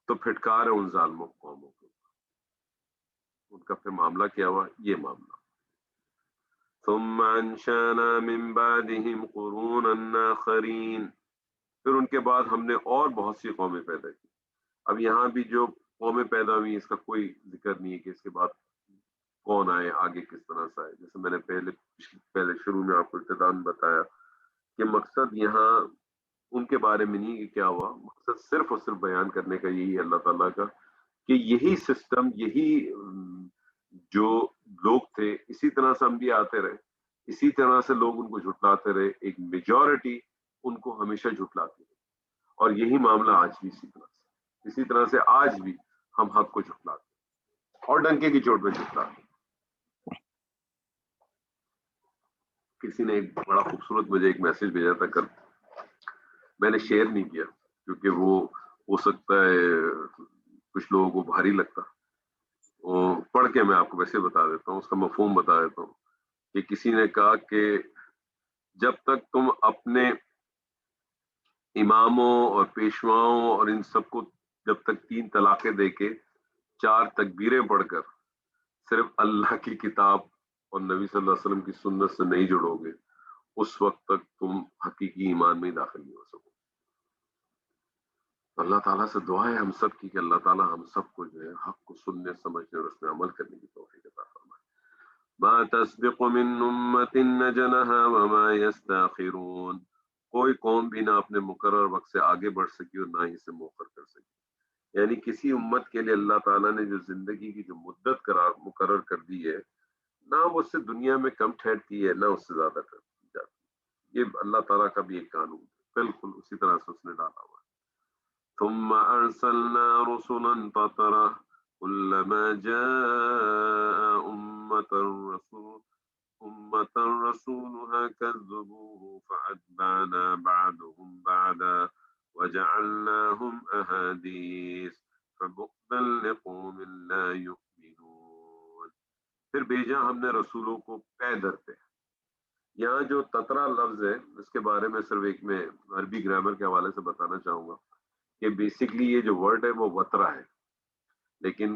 تو پھٹکار ہے ان ظالموں قوموں کو. ان کا پھر معاملہ کیا ہوا؟ یہ معاملہ. ثم انشأنا من بعدهم قرونا آخرین. پھر ان کے بعد ہم نے اور بہت سی قومیں پیدا کی. اب یہاں بھی جو قومیں پیدا ہوئی اس کا کوئی ذکر نہیں ہے کہ اس کے بعد کون آئے، آگے کس طرح سے آئے. جیسے میں نے پہلے شروع میں آپ کو ابتداء میں بتایا کہ مقصد یہاں ان کے بارے میں نہیں کہ کیا ہوا، مقصد صرف اور صرف بیان کرنے کا یہی ہے اللہ تعالیٰ کا کہ یہی سسٹم، یہی جو لوگ تھے اسی طرح سے انبیاء آتے رہے، اسی طرح سے لوگ ان کو جھٹلاتے رہے، ایک میجورٹی ان کو ہمیشہ جھٹلاتی رہے، اور یہی معاملہ آج بھی اسی طرح سے آج بھی ہم حق کو جھٹلاتے ہیں اور ڈنکے کی چوٹ پہ جھٹلاتے ہیں. کسی نے ایک بڑا خوبصورت مجھے ایک میسج بھیجا تھا کل، میں نے شیئر نہیں کیا کیونکہ وہ ہو سکتا ہے کچھ لوگوں کو بھاری لگتا. وہ پڑھ کے میں آپ کو ویسے بتا دیتا ہوں، اس کا مفہوم بتا دیتا ہوں کہ کسی نے کہا کہ جب تک تم اپنے اماموں اور پیشواؤں اور ان سب کو جب تک 3 طلاقیں دے کے 4 تکبیریں پڑھ کر صرف اللہ کی کتاب اور نبی صلی اللہ علیہ وسلم کی سنت سے نہیں جڑو گے، اس وقت تک تم حقیقی ایمان میں داخل نہیں ہو سکو. اللہ تعالیٰ سے دعا ہے ہم سب کی کہ اللہ تعالیٰ ہم سب کو جو ہے حق کو سننے، سمجھنے اور اس میں عمل کرنے کی توفیق عطا فرمائے. ما تسبق من امت نجلها وما يستاخرون. کوئی قوم بھی نہ اپنے مقرر وقت سے آگے بڑھ سکی اور نہ ہی سے مؤخر کر سکی. یعنی کسی امت کے لیے اللہ تعالیٰ نے جو زندگی کی جو مدت مقرر کر دی ہے، نہ وہ اس سے دنیا میں کم ٹھہرتی ہے نہ اس سے زیادہ کر دی جاتی. یہ اللہ تعالیٰ کا بھی ایک قانون ہے، بالکل اسی طرح سے اس نے ڈالا ہوا ہے. ثم ارسلنا رسلا تترى كلما جاء أمة رسولها كذبوه فأتبعنا بعضهم بعدا وجعلناهم أحاديث فبعدا لقوم لا يؤمنون. پھر بھیجا ہم نے رسولوں کو پے در پہ. یہاں جو تترا لفظ ہے اس کے بارے میں صرف ایک میں عربی گرامر کے حوالے سے بتانا چاہوں گا کہ بیسکلی یہ جو ورڈ ہے وہ وطرا ہے، لیکن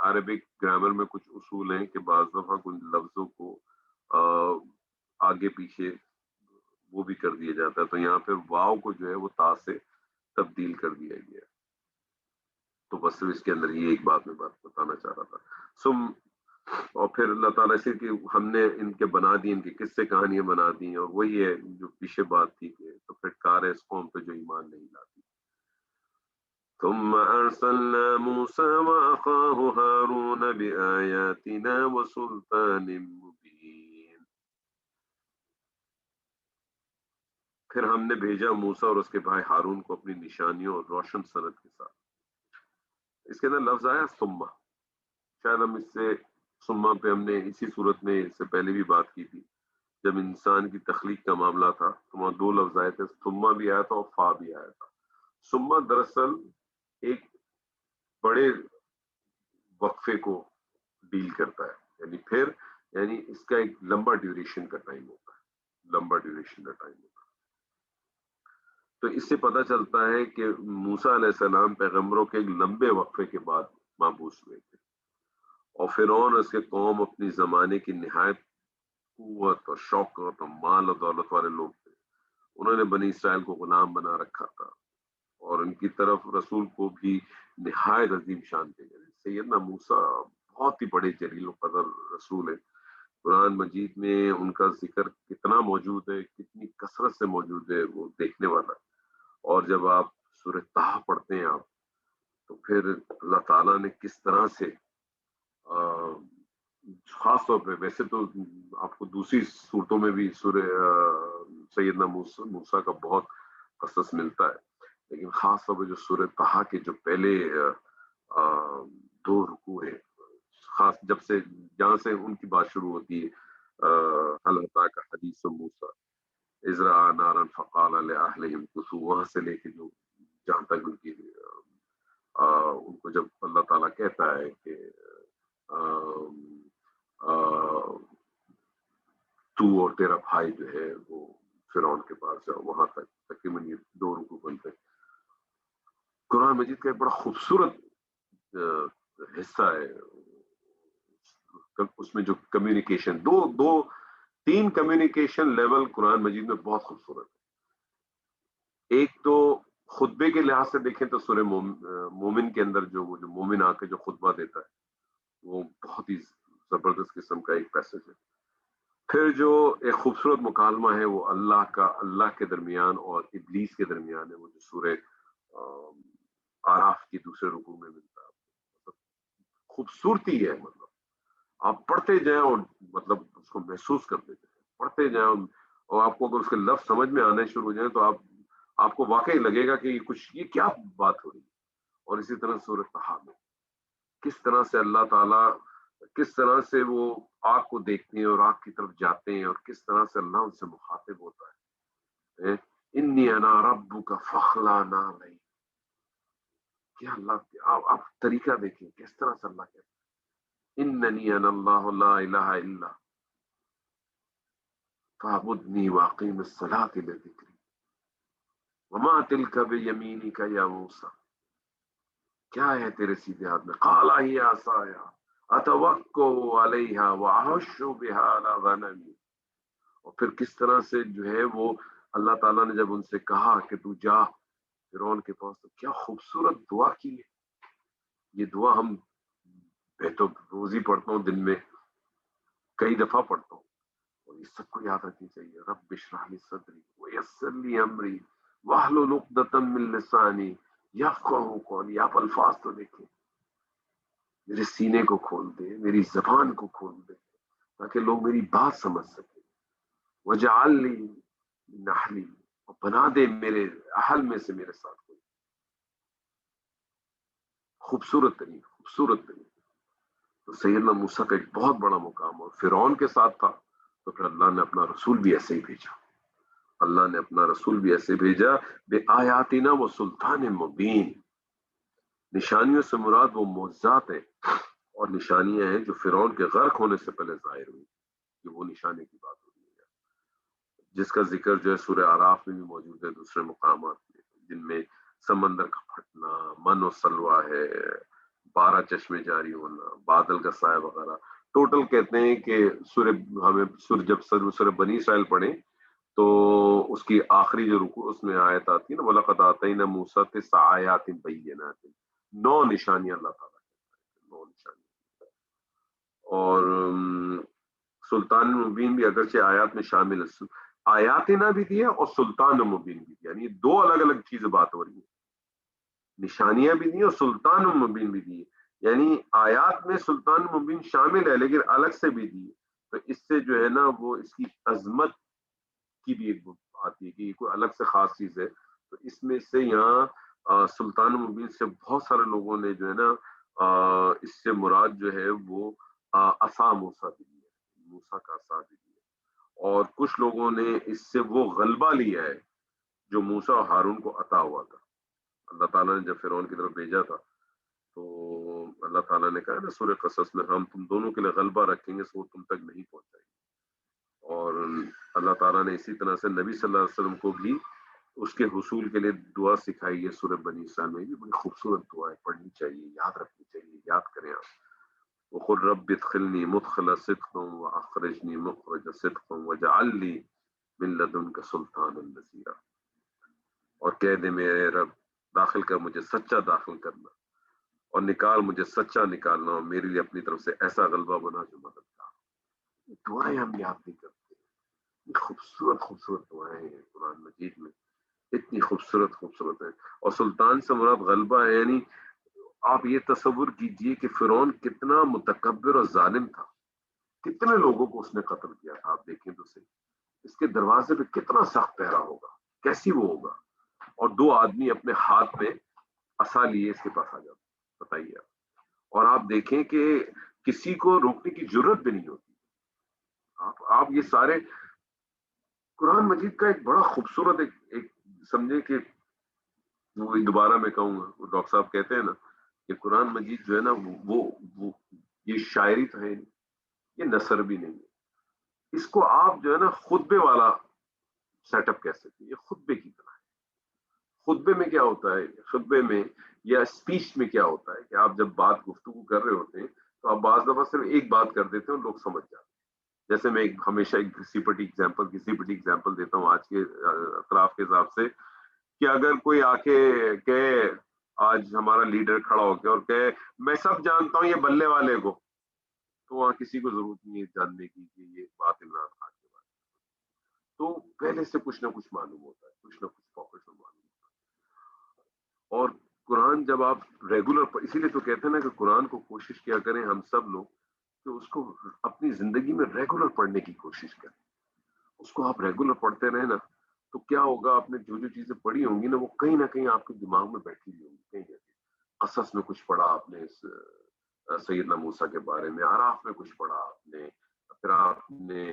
عربک گرامر میں کچھ اصول ہیں کہ بعض دفعہ کچھ لفظوں کو آگے پیچھے وہ بھی کر دیا جاتا ہے. تو یہاں پہ واو کو جو ہے وہ تا سے تبدیل کر دیا گیا. تو بس صرف اس کے اندر یہ ایک بات میں بتانا چاہ رہا تھا. اور پھر اللہ تعالیٰ سے کہ ہم نے ان کے بنا دی، ان کی قصے کہانیاں بنا دی، اور وہی ہے جو پیچھے بات تھی کہ تو پھر کار ہے اس قوم پہ جو ایمان نہیں لاتی. ثم ارسلنا موسى واخاه هارون بآياتنا وسلطان مبين. پھر ہم نے بھیجا موسیٰ اور اس کے بھائی ہارون کو اپنی نشانیوں اور روشن سند کے ساتھ. اس کے اندر لفظ آیا ثم، شاید ہم اس سے ثم پہ ہم نے اسی صورت میں اس سے پہلے بھی بات کی تھی جب انسان کی تخلیق کا معاملہ تھا تو وہاں 2 لفظ آئے تھے، ثم بھی آیا تھا اور فا بھی آیا تھا. ثم دراصل ایک بڑے وقفے کو ڈیل کرتا ہے، یعنی پھر یعنی اس کا ایک لمبا ڈیوریشن کا ٹائم ہوتا ہے، لمبا ڈیوریشن کا ٹائم ہوتا ہے. تو اس سے پتہ چلتا ہے کہ موسیٰ علیہ السلام پیغمبروں کے ایک لمبے وقفے کے بعد مبعوث ہوئے تھے، اور فرعون اور اس کے قوم اپنی زمانے کی نہایت قوت اور شوکت اور مال اور دولت والے لوگ تھے. انہوں نے بنی اسرائیل کو غلام بنا رکھا تھا اور ان کی طرف رسول کو بھی نہایت عظیم شان کے گئے. سیدنا موسیٰ بہت ہی بڑے جلیل و قدر رسول ہیں. قرآن مجید میں ان کا ذکر کتنا موجود ہے، کتنی کثرت سے موجود ہے، وہ دیکھنے والا. اور جب آپ سورہ طہ پڑھتے ہیں آپ تو پھر اللہ تعالیٰ نے کس طرح سے خاص طور پہ، ویسے تو آپ کو دوسری صورتوں میں بھی سورہ سیدنا موسیٰ کا بہت قصص ملتا ہے، لیکن خاص طور پہ جو سورہ طہ کے جو پہلے 2 رکوع ہیں، خاص جب سے جہاں سے ان کی بات شروع ہوتی ہے، اللہ کا حدیث موسیٰ اذ رأى نارا فقال لأهلهم كثوا، وہاں سے لے کے جو جہاں تک ان کی ان کو جب اللہ تعالیٰ کہتا ہے کہ تو اور تیرا بھائی جو ہے وہ فرعون کے پاس جاؤ، وہاں تک تقریباً یہ 2 رکوع بنتے ہیں. قرآن مجید کا ایک بڑا خوبصورت حصہ ہے اس میں جو کمیونیکیشن 3 کمیونیکیشن لیول قرآن مجید میں بہت خوبصورت ہے. ایک تو خطبے کے لحاظ سے دیکھیں تو سورہ مومن کے اندر جو مومن آ کے جو خطبہ دیتا ہے وہ بہت ہی زبردست قسم کا ایک پیسج ہے. پھر جو ایک خوبصورت مکالمہ ہے وہ اللہ کے درمیان اور ابلیس کے درمیان ہے، وہ جو سورہ آراف کی دوسرے رکوع میں ملتا ہے. خوبصورتی ہے، مطلب آپ پڑھتے جائیں اور مطلب اس کو محسوس کرتے جائیں، پڑھتے جائیں، اور آپ کو اگر اس کے لفظ سمجھ میں آنے شروع ہو جائیں تو آپ کو واقعی لگے گا کہ یہ کیا بات ہو رہی ہے. اور اسی طرح سورۃ طٰہٰ میں کس طرح سے اللہ تعالیٰ کس طرح سے وہ آگ کو دیکھتے ہیں اور آگ کی طرف جاتے ہیں، اور کس طرح سے اللہ ان سے مخاطب ہوتا ہے. انی انا ربک فاخلع نعلیک. کیا اللہ، آپ طریقہ دیکھیں کس طرح سے اللہ کہتا ہے اننی انا اللہ لا الہ الا فاعبدنی واقیم الصلاۃ لذکری وما تلک بیمینک یا موسیٰ. کیا ہے تیرے سیدھے ہاتھ میں؟ قال ہی عصایا اتوکل علیہا واہش بہا علی غنمی. اور پھر کس طرح سے جو ہے وہ اللہ تعالیٰ نے جب ان سے کہا کہ تو جا فرعون کے پاس، تو کیا خوبصورت دعا کی ہے. یہ دعا میں تو روز ہی پڑھتا ہوں، دن میں کئی دفعہ پڑھتا ہوں، اور یہ سب کو یاد رکھنی چاہیے. رب اشرح لی صدری ویسر لی امری واحلل عقدۃ من لسانی یفقہوا قولی. آپ الفاظ تو دیکھیں، میرے سینے کو کھول دے، میری زبان کو کھول دے تاکہ لوگ میری بات سمجھ سکیں. وجعل لی من اہلی، اور بنا دے میرے اہل میں سے میرے ساتھ کوئی. خوبصورت ترین. تو سیدنا موسیٰ کا ایک بہت بڑا مقام اور فرعون کے ساتھ تھا، تو پھر اللہ نے اپنا رسول بھی ایسے ہی بھیجا. بے آیاتنا و سلطان مبین. نشانیوں سے مراد وہ معجزات ہیں اور نشانیاں ہیں جو فرعون کے غرق ہونے سے پہلے ظاہر ہوئی. کہ وہ نشانے کی بات ہو رہی ہے، جس کا ذکر جو ہے سورہ آراف میں بھی موجود ہے، دوسرے مقامات میں، جن میں سمندر کا پھٹنا، من و سلوا ہے، 12 چشمے جاری ہونا، بادل کا سایہ وغیرہ. ٹوٹل کہتے ہیں کہ جب سورہ بنی اسرائیل پڑھیں تو اس کی آخری جو رکوع اس میں آیت آتی ہے نا، وَلَقَدْ آتَيْنَا مُوسَىٰ 9 آیات بَيِّنَاتٍ. 9 نشانیاں اللہ تعالیٰ کے 9 نشانیاں. اور سلطان مبین بھی اگرچہ آیات میں شامل ہے، آیاتنا بھی دی ہے اور سلطان مبین بھی دی، یعنی 2 الگ الگ چیزیں بات ہو رہی ہیں. نشانیاں بھی دی اور سلطان مبین بھی دی، یعنی آیات میں سلطان مبین شامل ہے لیکن الگ سے بھی دی. تو اس سے جو ہے نا وہ اس کی عظمت کی بھی ایک آتی ہے کہ یہ کوئی الگ سے خاص چیز ہے. تو اس میں سے یہاں سلطان مبین سے بہت سارے لوگوں نے جو ہے نا اس سے مراد جو ہے وہ عصا موسیٰ بھی ہے، موسیٰ کا عصا بھی ہے. اور کچھ لوگوں نے اس سے وہ غلبہ لیا ہے جو موسیٰ اور ہارون کو عطا ہوا تھا. اللہ تعالیٰ نے جب فرعون کی طرف بھیجا تھا تو اللہ تعالیٰ نے کہا نا سورہ قصص میں، ہم تم دونوں کے لیے غلبہ رکھیں گے، سو تم تک نہیں پہنچائیں گے. اور اللہ تعالیٰ نے اسی طرح سے نبی صلی اللہ علیہ وسلم کو بھی اس کے حصول کے لیے دعا سکھائی ہے. سورہ بنی اسرائیل میں بھی بڑی خوبصورت دعا ہے، پڑھنی چاہیے، یاد رکھنی چاہیے، یاد کریں آپ. وَقُلْ رَبِّ ادْخِلْنِي مُدْخَلَ صِدْقٍ وَأَخْرِجْنِي مُخْرَجَ صِدْقٍ وَاجْعَل لِّي مِن لَّدُنكَ سُلْطَانًا نَصِيرًا. اور کہہ دے میرے رب داخل کر مجھے، سچا داخل کرنا، اور نکال مجھے سچا نکالنا، اور میرے لیے اپنی طرف سے ایسا غلبہ بنا جو مددگار. دعائیں ہم یاد نہیں کرتے. خوبصورت دعائیں ہیں قرآن مجید میں، اتنی خوبصورت ہیں. اور سلطان سے مراد غلبہ ہے، یعنی آپ یہ تصور کیجئے کہ فرعون کتنا متکبر اور ظالم تھا، کتنے لوگوں کو اس نے قتل کیا تھا. آپ دیکھیں تو صحیح، اس کے دروازے پہ کتنا سخت پہرا ہوگا، کیسی وہ ہوگا. اور 2 آدمی اپنے ہاتھ میں عصا لیے اس کے پاس آ جاتے، بتائیے آپ. اور آپ دیکھیں کہ کسی کو روکنے کی ضرورت بھی نہیں ہوتی. آپ یہ سارے قرآن مجید کا ایک بڑا خوبصورت ایک سمجھے کہ وہ دوبارہ میں کہوں گا، وہ ڈاکٹر صاحب کہتے ہیں نا کہ قرآن مجید جو ہے نا وہ یہ شاعری تو ہے نہیں، یہ نثر بھی نہیں ہے. اس کو آپ جو ہے نا خطبے والا سیٹ اپ کہہ سکتے ہیں. یہ خطبے کی طرح ہے. خطبے میں کیا ہوتا ہے، خطبے میں یا اسپیچ میں کیا ہوتا ہے کہ آپ جب بات گفتگو کر رہے ہوتے ہیں تو آپ بعض دفعہ صرف ایک بات کر دیتے ہیں، لوگ سمجھ جاتے ہیں. جیسے میں ہمیشہ ایک گھسی پٹی ایگزامپل دیتا ہوں آج کے اطراف کے حساب سے، کہ اگر کوئی آ کے کہے آج ہمارا لیڈر کھڑا ہو کے اور کہے میں سب جانتا ہوں یہ بلے والے کو، تو وہاں کسی کو ضرورت نہیں ہے جاننے کی کہ یہ بات عمران خان کے بارے میں، تو پہلے سے کچھ نہ کچھ معلوم ہوتا ہے، کچھ نہ کچھ پاکٹ میں معلوم ہوتا ہے۔ اور قرآن جب آپ ریگولر، اسی لیے تو کہتے ہیں نا کہ قرآن کو کوشش کیا کریں ہم سب لوگ کہ اس کو اپنی زندگی میں ریگولر پڑھنے کی کوشش کریں۔ اس کو آپ ریگولر پڑھتے رہے نا تو کیا ہوگا، آپ نے جو جو چیزیں پڑھی ہوں گی نا وہ کہیں نہ کہیں آپ کے دماغ میں بیٹھی ہوئی ہوں گی، کہیں نہ کہیں قصص میں کچھ پڑھا آپ نے، اس سیدنا موسیٰ کے بارے میں، اعراف میں کچھ پڑھا آپ نے، پھر آپ نے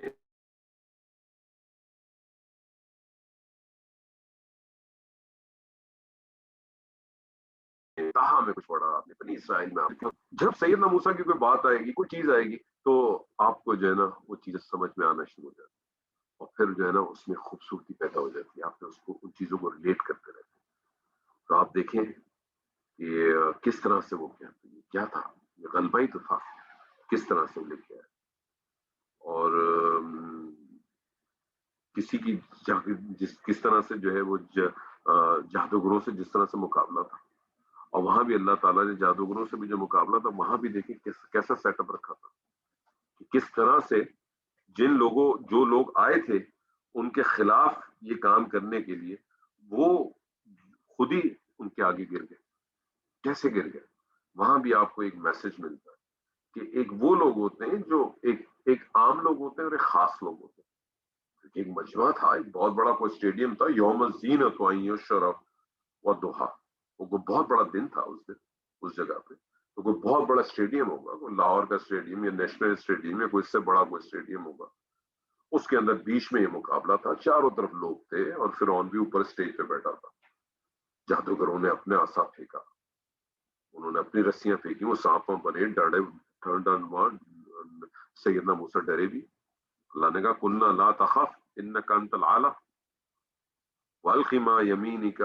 طٰہٰ میں کچھ پڑھا آپ نے، بنی اسرائیل میں آپ نے۔ جب سیدنا موسیٰ کی کوئی بات آئے گی، کوئی چیز آئے گی تو آپ کو جو ہے نا وہ چیزیں سمجھ میں آنا شروع ہو جاتی ہے، اور پھر جو ہے نا اس میں خوبصورتی پیدا ہو جاتی ہے، آپ نے اس کو ان چیزوں کو ریلیٹ کرتے رہتے ہیں۔ تو آپ دیکھیں کہ کس طرح سے وہ کیا تھا، یہ غلبہ ہی تو تھا، کس طرح سے وہ لے کے آیا، اور کسی کی کس طرح سے جو ہے وہ جادوگروں سے جس طرح سے مقابلہ تھا، اور وہاں بھی اللہ تعالیٰ نے جادوگروں سے بھی جو مقابلہ تھا وہاں بھی دیکھیں کیسا سیٹ اپ رکھا تھا، کہ کس طرح سے جو لوگ آئے تھے ان کے خلاف یہ کام کرنے کے لیے وہ خود ہی ان کے آگے گر گئے، کیسے گر گئے۔ وہاں بھی آپ کو ایک میسج ملتا ہے کہ ایک وہ لوگ ہوتے ہیں جو ایک عام لوگ ہوتے ہیں اور ایک خاص لوگ ہوتے ہیں۔ ایک مجمع تھا، ایک بہت بڑا کوئی اسٹیڈیم تھا، یوم الزینت والشرف والضحیٰ، وہ بہت بڑا دن تھا اس دن اس جگہ پہ، تو کوئی بہت بڑا اسٹیڈیم ہوگا، کوئی لاہور کا اسٹیڈیم یا نیشنل اسٹیڈیم یا کوئی اس سے بڑا کوئی اسٹیڈیم ہوگا، اس کے اندر بیچ میں یہ مقابلہ تھا، چاروں طرف لوگ تھے اور فرعون بھی اوپر اسٹیج پہ بیٹھا تھا۔ جادوگروں نے اپنے عصا پھینکا، انہوں نے اپنی رسیاں پھینکی، وہ سانپوں بنے، ڈرے، سیدنا موسیٰ ڈرے بھی، اللہ نے کہا قلنا لا تخف انک انت الاعلی والق ما یمینک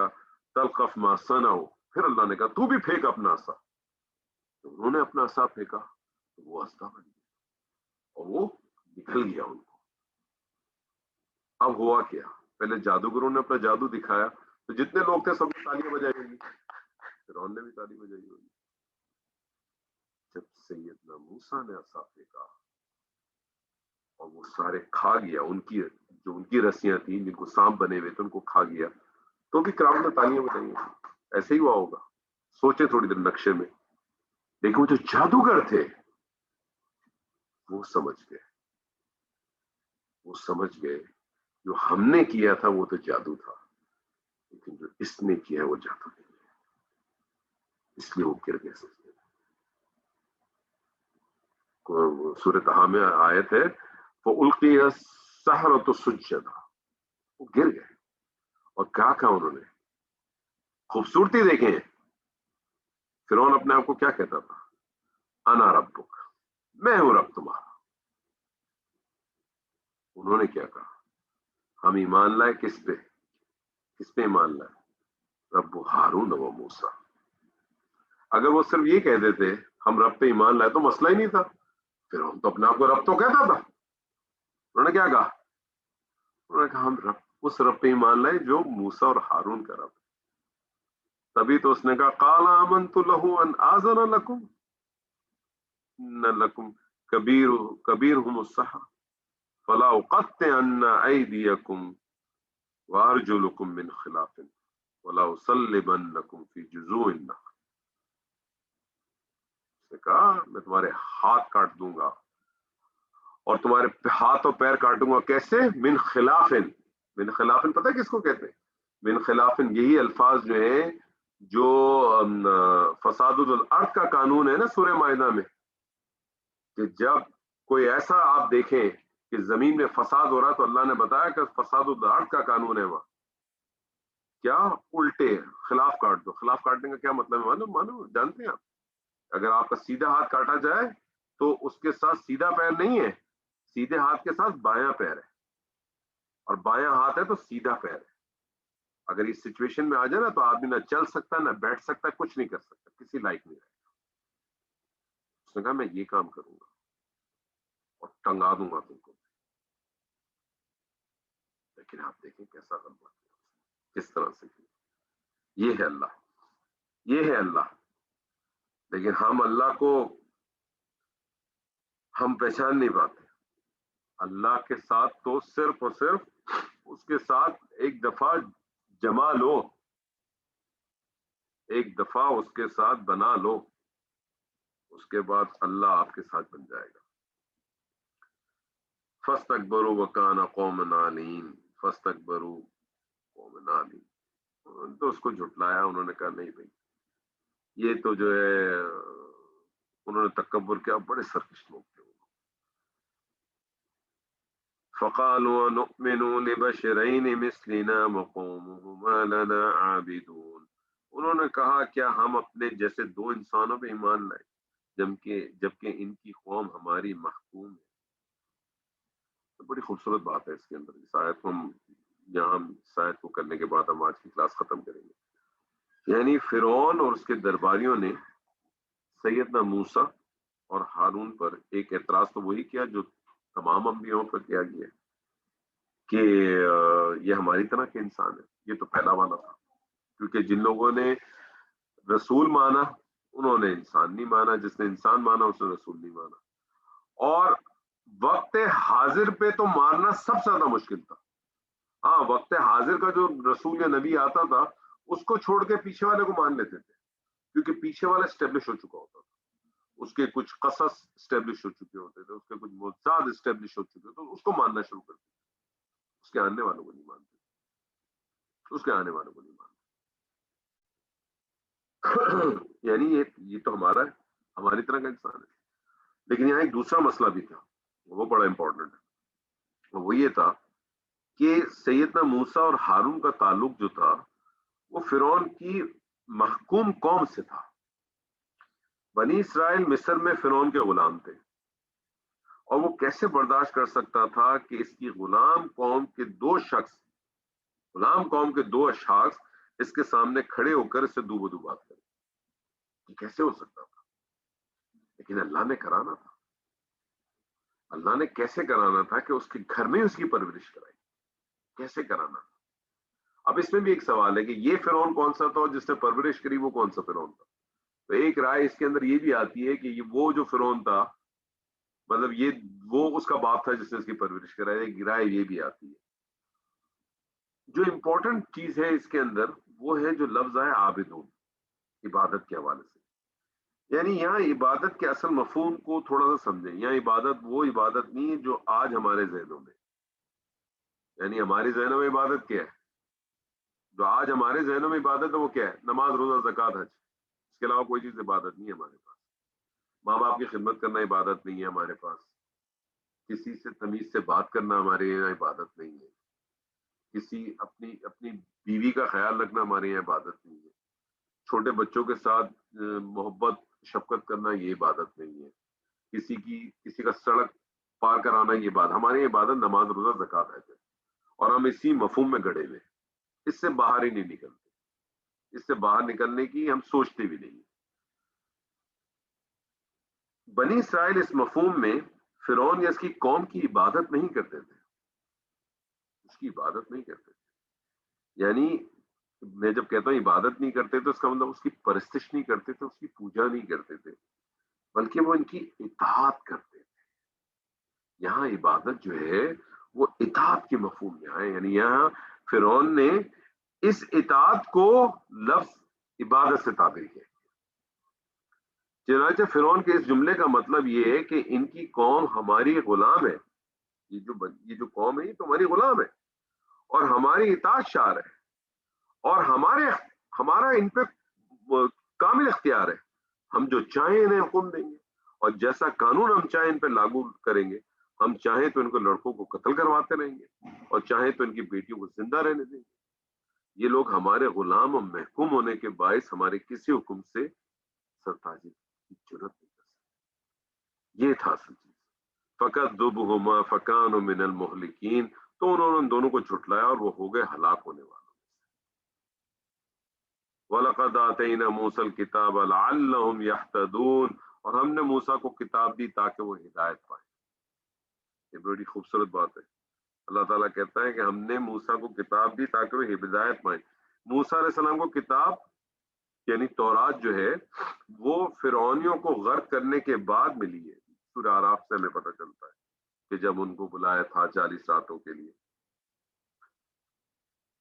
تلقف ما صنعوا، پھر اللہ نے کہا تو بھی پھینک اپنا عصا، تو انہوں نے اپنا عصا پھینکا تو وہ عصا بن گیا اور وہ نکل گیا ان کو۔ اب ہوا کیا، پہلے جادوگروں نے اپنا جادو دکھایا تو جتنے لوگ تھے سب نے تالیاں بجائی ہوگی، فرعون نے بھی تالی بجائی ہوگی۔ جب سیدنا موسیٰ نے عصا پھینکا اور وہ سارے کھا گیا، ان کی رسیاں تھیں جن کو سانپ بنے ہوئے تھے ان کو کھا گیا، تو بھی کراؤڈ نے تالیاں بجائی۔ ایسے ہی ہوا ہوگا، سوچے تھوڑی دیر نقشے میں، لیکن وہ جو جادوگر تھے وہ سمجھ گئے جو ہم نے کیا تھا وہ تو جادو تھا، لیکن جو اس نے کیا ہے وہ جادو نہیں ہے، اس لیے وہ گر گئے سجدے میں۔ سورۃ طٰہٰ میں آیت ہے فَأُلْقِيَ السَّحَرَةُ سُجَّدًا، وہ گر گئے، اور کیا کہا انہوں نے، خوبصورتی دیکھیں، فرعون اپنے آپ کو کیا کہتا تھا، انا ربک، میں ہوں رب تمہارا۔ انہوں نے کیا کہا، ہم ایمان لائے کس پہ ایمان لائے، رب ہارون و موسیٰ۔ اگر وہ صرف یہ کہہ دیتے ہم رب پہ ایمان لائے تو مسئلہ ہی نہیں تھا، فرعون تو اپنے آپ کو رب تو کہتا تھا۔ انہوں نے کیا کہا، انہوں نے کہا ہم اس رب پہ ایمان لائے جو موسیٰ اور ہارون کا رب ہے۔ تبھی تو اس نے کہا قال آمنت له ان آذن لکم ان لکم کبیرہم السحر فلا اقطعن ایدیکم وارجلکم من خلاف ولا اصلبنکم فی جذوع النخل۔ اس نے کہا میں تمہارے ہاتھ کاٹ دوں گا اور تمہارے ہاتھ اور پیر کاٹوں گا، کیسے، من خلافن، من خلافن پتہ ہے کس کو کہتے ہیں، من خلافن یہی الفاظ جو ہیں جو فساد الارض کا قانون ہے نا سورہ مائدہ میں، کہ جب کوئی ایسا آپ دیکھیں کہ زمین میں فساد ہو رہا تو اللہ نے بتایا کہ فساد الارض کا قانون ہے وہاں، کیا الٹے خلاف کاٹ دو۔ خلاف کاٹنے کا کیا مطلب ہے، معلوم جانتے ہیں آپ، اگر آپ کا سیدھا ہاتھ کاٹا جائے تو اس کے ساتھ سیدھا پیر نہیں ہے، سیدھے ہاتھ کے ساتھ بایاں پیر ہے، اور بایاں ہاتھ ہے تو سیدھا پیر ہے۔ اگر اس سچویشن میں آ جائے نا تو آدمی نہ چل سکتا نہ بیٹھ سکتا، کچھ نہیں کر سکتا، کسی لائق نہیں رہے گا۔ اس نے کہا میں یہ کام کروں گا اور ٹنگا دوں گا تم کو، لیکن آپ دیکھیں کیسا غلبہ کیا، کس طرح سے کیا۔ یہ ہے اللہ، یہ ہے اللہ. لیکن ہم اللہ کو ہم پہچان نہیں پاتے. اللہ کے ساتھ تو صرف اور صرف اس کے ساتھ ایک دفعہ جما لو، ایک دفعہ اس کے ساتھ بنا لو، اس کے بعد اللہ آپ کے ساتھ بن جائے گا. فاستکبروا وکان قوما عالین، فاستکبروا قوما عالین. تو اس کو جھٹلایا، انہوں نے کہا نہیں بھائی یہ تو جو ہے، انہوں نے تکبر کیا، بڑے سرکش لوگ تھے. فقالوا نؤمن لبشرین مثلنا وقومهما لنا عابدون. انہوں نے کہا کیا ہم اپنے جیسے دو انسانوں پہ ایمان لائیں جبکہ ان کی قوم ہماری محکوم ہے. تو بڑی خوبصورت بات ہے اس کے اندر. اس آیت کو ہم یہاں اس آیت کو کرنے کے بعد ہم آج کی کلاس ختم کریں گے. یعنی فرعون اور اس کے درباریوں نے سیدنا موسیٰ اور ہارون پر ایک اعتراض تو وہی کیا جو تمام انبیاؤں پر کیا گیا کہ یہ ہماری طرح کے انسان ہے. یہ تو پہلا والا تھا، کیونکہ جن لوگوں نے رسول مانا انہوں نے انسان نہیں مانا، جس نے انسان مانا اس نے رسول نہیں مانا. اور وقت حاضر پہ تو مارنا سب سے زیادہ مشکل تھا. ہاں وقت حاضر کا جو رسول یا نبی آتا تھا اس کو چھوڑ کے پیچھے والے کو مان لیتے تھے، کیونکہ پیچھے والا اسٹیبلش ہو چکا ہوتا تھا، اس کے کچھ قصص اسٹیبلش ہو چکے ہوتے تھے، اس کے کچھ معجزات اسٹیبلش ہو چکے تو اس کو ماننا شروع کر دیا. اس کے آنے والوں کو نہیں مانتے، اس کے آنے والوں کو نہیں مانتے. یعنی یہ تو ہمارا ہے، ہماری طرح کا انسان ہے. لیکن یہاں ایک دوسرا مسئلہ بھی تھا، وہ بڑا امپورٹنٹ ہے. وہ یہ تھا کہ سیدنا موسیٰ اور ہارون کا تعلق جو تھا وہ فرعون کی محکوم قوم سے تھا. بنی اسرائیل مصر میں فرعون کے غلام تھے، اور وہ کیسے برداشت کر سکتا تھا کہ اس کی غلام قوم کے دو اشخاص اس کے سامنے کھڑے ہو کر اس سے دو بدو بات کریں؟ یہ کیسے ہو سکتا تھا؟ لیکن اللہ نے کرانا تھا. اللہ نے کیسے کرانا تھا کہ اس کے گھر میں اس کی پرورش کرائی، کیسے کرانا تھا. اب اس میں بھی ایک سوال ہے کہ یہ فرعون کون سا تھا اور جس نے پرورش کری وہ کون سا فرعون تھا. تو ایک رائے اس کے اندر یہ بھی آتی ہے کہ وہ جو فرعون تھا مطلب وہ اس کا باپ تھا جس نے اس کی پرورش کرائی. ایک رائے یہ بھی آتی ہے. جو امپورٹنٹ چیز ہے اس کے اندر وہ ہے جو لفظ ہے عابدون، عبادت کے حوالے سے. یعنی یہاں عبادت کے اصل مفہوم کو تھوڑا سا سمجھیں. یہاں عبادت وہ عبادت نہیں ہے جو آج ہمارے ذہنوں میں، یعنی ہمارے ذہنوں میں عبادت کیا ہے، جو آج ہمارے ذہنوں میں عبادت ہے وہ کیا ہے؟ نماز، روزہ، زکوٰۃ، حج. اس کے علاوہ کوئی چیز عبادت نہیں ہے ہمارے پاس. ماں باپ کی خدمت کرنا عبادت نہیں ہے ہمارے پاس. کسی سے تمیز سے بات کرنا ہمارے یہاں عبادت نہیں ہے. کسی اپنی بیوی کا خیال رکھنا ہمارے یہاں عبادت نہیں ہے. چھوٹے بچوں کے ساتھ محبت شفقت کرنا یہ عبادت نہیں ہے. کسی کا سڑک پار کرانا یہ بات ہمارے یہاں عبادت نماز، روزہ، زکوٰۃ ہے. اور ہم اسی مفہوم میں گڑے ہوئے، اس سے باہر ہی نہیں نکلتے. اس سے باہر نکلنے کی ہم سوچتے بھی نہیں. بنی اسرائیل اس مفہوم میں فرعون یا اس کی قوم کی عبادت نہیں کرتے تھے، اس کی عبادت نہیں کرتے تھے. یعنی میں جب کہتا ہوں عبادت نہیں کرتے تو اس کا مطلب اس کی پرستش نہیں کرتے تھے، اس کی پوجا نہیں کرتے تھے، بلکہ وہ ان کی اطاعت کرتے تھے. یہاں عبادت جو ہے وہ اطاعت کے مفہوم میں ہے. یعنی یہاں فرعون نے اس اطاعت کو لفظ عبادت سے تعبیر کیا. چنانچہ فرعون کے اس جملے کا مطلب یہ ہے کہ ان کی قوم ہماری غلام ہے. یہ جو قوم ہے یہ تو ہماری غلام ہے اور ہماری اطاعت شار ہے، اور ہمارا ان پہ کامل اختیار ہے. ہم جو چاہیں انہیں حکم دیں گے اور جیسا قانون ہم چاہیں ان پہ لاگو کریں گے. ہم چاہیں تو ان کو لڑکوں کو قتل کرواتے رہیں گے اور چاہیں تو ان کی بیٹیوں کو زندہ رہنے دیں گے. یہ لوگ ہمارے غلام اور محکوم ہونے کے باعث ہمارے کسی حکم سے سرتاجی کی ضرورت نہیں کر سکتے. یہ تھا اصل چیز. فقط ذبحہما فکانوا من المہلکین. تو انہوں نے ان دونوں کو جھٹلایا اور وہ ہو گئے ہلاک ہونے والوں. وَلَقَدْ آتَيْنَا مُوسَى الْكِتَابَ لَعَلَّهُمْ يَهْتَدُونَ. اور ہم نے موسیٰ کو کتاب دی تاکہ وہ ہدایت پائیں. یہ بڑی خوبصورت بات ہے. اللہ تعالیٰ کہتا ہے کہ ہم نے موسیٰ کو کتاب دی تاکہ وہ ہدایت پائیں. موسیٰ علیہ السلام کو کتاب یعنی تورات جو ہے وہ فرعونیوں کو غرق کرنے کے بعد ملی ہے. سورہ اعراف سے ہمیں پتہ چلتا ہے کہ جب ان کو بلایا تھا 40 راتوں کے لیے.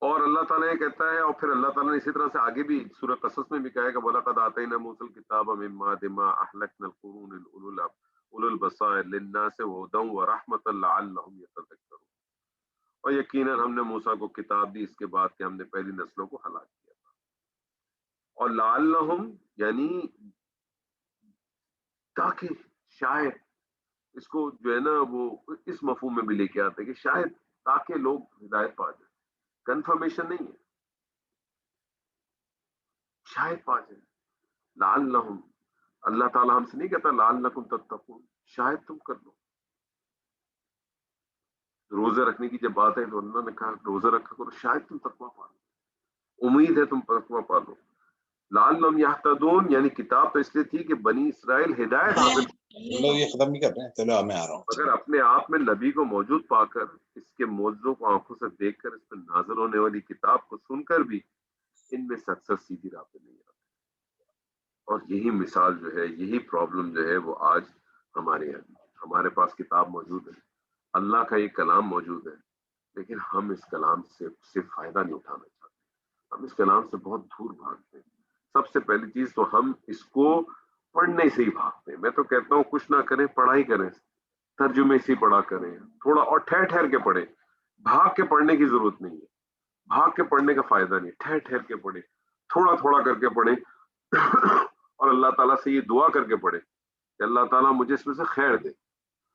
اور اللہ تعالیٰ یہ کہتا ہے، اور پھر اللہ تعالیٰ نے اسی طرح سے آگے بھی سورہ قصص میں بھی کہا ہے کہ وَلَقَدْ آتَيْنَا مُوسَى الْكِتَابَ مِن بَعْدِ مَا أَهْلَكْنَا الْقُرُونَ أُولُو الْبَصَائِرِ لِلنَّاسِ وَهُدًى وَرَحْمَةً لَعَلَّهُمْ يَتَذَكَّرُونَ. اور یقیناً ہم نے موسیٰ کو کتاب دی اس کے بعد کہ ہم نے پہلی نسلوں کو ہلاک کیا تھا. اور لعلہم یعنی تاکہ شاید، اس کو جو ہے نا وہ اس مفہوم میں بھی لے کے آتے ہیں کہ شاید تاکہ لوگ ہدایت پا جائیں. کنفرمیشن نہیں ہے، شاید پا جائیں. لعلہم، اللہ تعالیٰ ہم سے نہیں کہتا لعلکم تتقون، شاید تم کر لو. روزے رکھنے کی جب بات ہے تو اللہ نے کہا روزہ رکھا کرو، شاید تم تقویٰ پا لو، امید ہے تم تقویٰ پا لو. لعلہم یہتدون یعنی کتاب تو اس لیے تھی کہ بنی اسرائیل ہدایت حاصل. لوگ یہ ختم نہیں کر رہے ہیں، چلو میں آ رہا ہوں. اگر اپنے آپ میں نبی کو موجود پا کر، اس کے معجزوں کو آنکھوں سے دیکھ کر، اس پہ نازل ہونے والی کتاب کو سن کر بھی ان میں سکسیس سیدھی راہ پہ نہیں آتی. اور یہی مثال جو ہے، یہی پرابلم جو ہے وہ آج ہمارے یہاں. ہمارے پاس کتاب موجود ہے، اللہ کا یہ کلام موجود ہے، لیکن ہم اس کلام سے صرف فائدہ نہیں اٹھانا چاہتے. ہم اس کلام سے بہت دور بھاگتے ہیں. سب سے پہلی چیز تو ہم اس کو پڑھنے سے ہی بھاگتے ہیں. میں تو کہتا ہوں کچھ نہ کریں، پڑھائی کریں، ترجمے سے پڑھا کریں تھوڑا، اور ٹھہر ٹھہر کے پڑھیں. بھاگ کے پڑھنے کی ضرورت نہیں ہے، بھاگ کے پڑھنے کا فائدہ نہیں. ٹھہر ٹھہر کے پڑھیں، تھوڑا تھوڑا کر کے پڑھیں اور اللہ تعالیٰ سے یہ دعا کر کے پڑھیں کہ اللہ تعالیٰ مجھے اس میں سے خیر دے.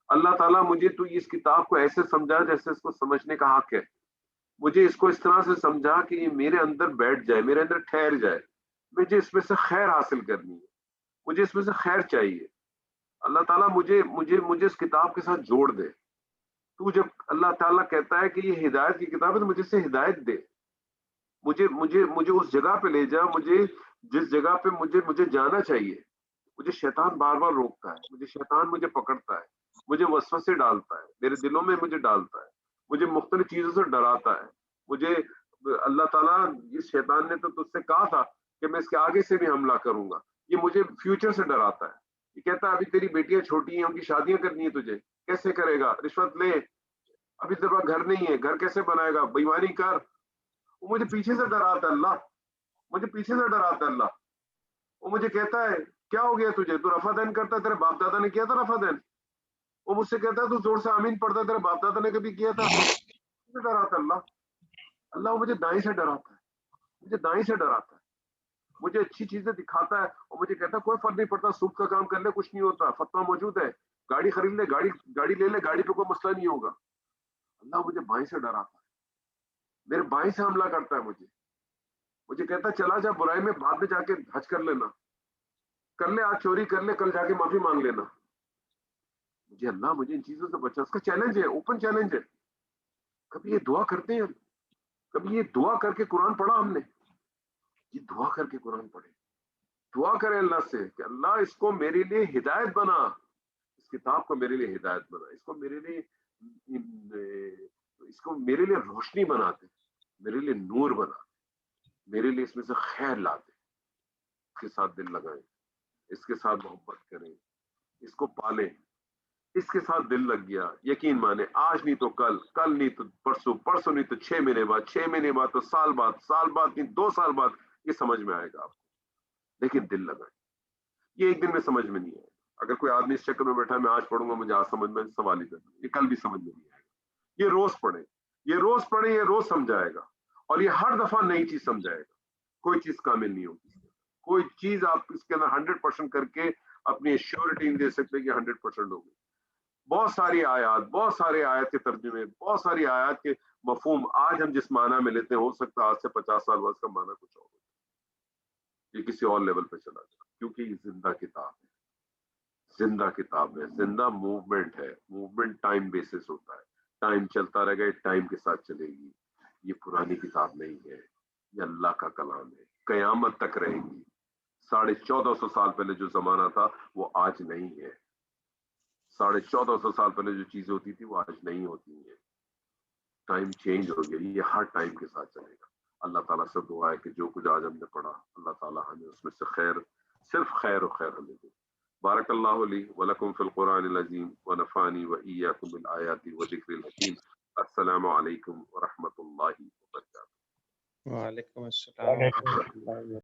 اللہ تعالیٰ مجھے تو اس کتاب کو ایسے سمجھا جیسے اس کو سمجھنے کا حق ہے. مجھے اس کو اس طرح سے سمجھا کہ یہ میرے اندر بیٹھ جائے، میرے اندر ٹھہر جائے. مجھے اس میں سے خیر حاصل کرنی ہے، مجھے اس میں سے خیر چاہیے. اللہ تعالیٰ مجھے اس کتاب کے ساتھ جوڑ دے. تو جب اللہ تعالیٰ کہتا ہے کہ یہ ہدایت کی کتاب ہے تو مجھے سے ہدایت دے. مجھے اس جگہ پہ لے جا، مجھے جس جگہ پہ مجھے جانا چاہیے. مجھے شیطان بار بار روکتا ہے، شیطان مجھے پکڑتا ہے، مجھے وسوسے ڈالتا ہے، میرے دلوں میں مجھے ڈالتا ہے، مجھے مختلف چیزوں سے ڈراتا ہے. مجھے اللہ تعالیٰ، اس شیطان نے تو تجھ سے کہا تھا کہ میں اس کے آگے سے بھی حملہ کروں گا. یہ مجھے فیوچر سے ڈراتا ہے. یہ کہتا ہے ابھی تیری بیٹیاں چھوٹی ہیں، ان کی شادیاں کرنی ہے، تجھے کیسے کرے گا؟ رشوت لے، ابھی تیرے پاس گھر نہیں ہے، گھر کیسے بنائے گا؟ بےایمانی کر. وہ مجھے پیچھے سے ڈراتا ہے اللہ، مجھے پیچھے سے ڈراتا ہے اللہ. وہ مجھے کہتا ہے کیا ہو گیا تجھے؟ تو رفع دین کرتا ہے، تیرے باپ دادا نے کیا تھا رفع دین. وہ مجھ سے کہتا ہے تو زور سے آمین پڑھتا ہے، تیرے باپ دادا نے کبھی کیا تھا؟ مجھے ڈراتا ہے اللہ مجھے دائیں سے ڈراتا ہے، مجھے دائیں سے ڈراتا ہے، مجھے اچھی چیزیں دکھاتا ہے اور مجھے کہتا ہے کوئی فرق نہیں پڑتا، سود کا کام کر لے، کچھ نہیں ہوتا، فتویٰ موجود ہے، گاڑی خرید لے، گاڑی لے لے، گاڑی پہ کوئی مسئلہ نہیں ہوگا. اللہ مجھے بائیں سے ڈراتا ہے، میرے بائیں سے حملہ کرتا ہے. مجھے کہتا ہے چلا جا برائی میں، بعد میں جا کے حج کر لینا، کر لے آج چوری کر لے، کل جا کے معافی مانگ لینا. مجھے ان چیزوں سے بچا. اس کا چیلنج ہے، اوپن چیلنج ہے. کبھی یہ دعا کرتے ہیں، کبھی یہ دعا کر کے قرآن پڑھا ہم نے؟ یہ دعا کر کے قرآن پڑھے، دعا کرے اللہ سے کہ اللہ اس کو میرے لیے ہدایت بنا، اس کتاب کو میرے لیے ہدایت بنا، اس کو میرے لیے روشنی بنا دے، میرے لیے نور بنا، میرے لیے اس میں سے خیر لا دے. اس کے ساتھ دل لگائیں، اس کے ساتھ محبت کریں، اس کو پالیں. اس کے ساتھ دل لگ گیا، یقین مانے آج نہیں تو کل، کل نہیں تو پرسوں، پرسوں نہیں تو 6 مہینے بعد، 6 مہینے بعد تو سال بعد، سال بعد نہیں 2 سال بعد یہ سمجھ میں آئے گا آپ کو. لیکن دل لگائیں. یہ ایک دن میں سمجھ میں نہیں آئے گا. اگر کوئی آدمی اس چکر میں بیٹھا ہے میں آج پڑھوں گا مجھے آج سمجھ میں، سوال ہی کرنا، یہ کل بھی سمجھ میں نہیں آئے گا. یہ روز پڑھیں، یہ روز پڑھیں، یہ روز سمجھائے گا. اور یہ ہر دفعہ نئی چیز سمجھائے گا. کوئی چیز کامل نہیں ہوتی، کوئی چیز آپ اس کے اندر 100% کر کے اپنی ایشورٹی نہیں دے سکتے کہ 100% ہوگی. بہت ساری آیات، بہت سارے آیات کے ترجمے، بہت ساری آیات کے مفہوم آج ہم جس معنی میں لیتے ہیں ہو سکتا ہے آج سے 50 سال بعد کا معنی کچھ اور ہو، یہ کسی اور لیول پہ چلا جائے. کیونکہ یہ زندہ کتاب ہے، زندہ کتاب ہے، زندہ موومنٹ ہے. موومنٹ ٹائم بیسس ہوتا ہے، ٹائم چلتا رہے گا، ٹائم کے ساتھ چلے گی. یہ پرانی کتاب نہیں ہے، یہ اللہ کا کلام ہے، قیامت تک رہے گی. 1450 سال پہلے جو زمانہ تھا وہ آج نہیں ہے. 1450 سال پہلے جو چیزیں ہوتی تھی وہ آج نہیں ہوتی ہیں. ٹائم چینج ہو گیا، یہ ہر ٹائم کے ساتھ چلے گا. اللہ تعالیٰ سے دعا ہے کہ جو کچھ آج ہم نے پڑھا اللہ تعالیٰ ہمیں اس میں سے خیر، صرف خیر و خیر ہمیں دے. بارک اللہ لی ولکم فی القرآن العظیم ونفعنی وإیاکم بالآیات والذکر الحکیم. السلام علیکم ورحمۃ اللہ وبرکاتہ. وعلیکم السلام ورحمۃ اللہ وبرکاتہ.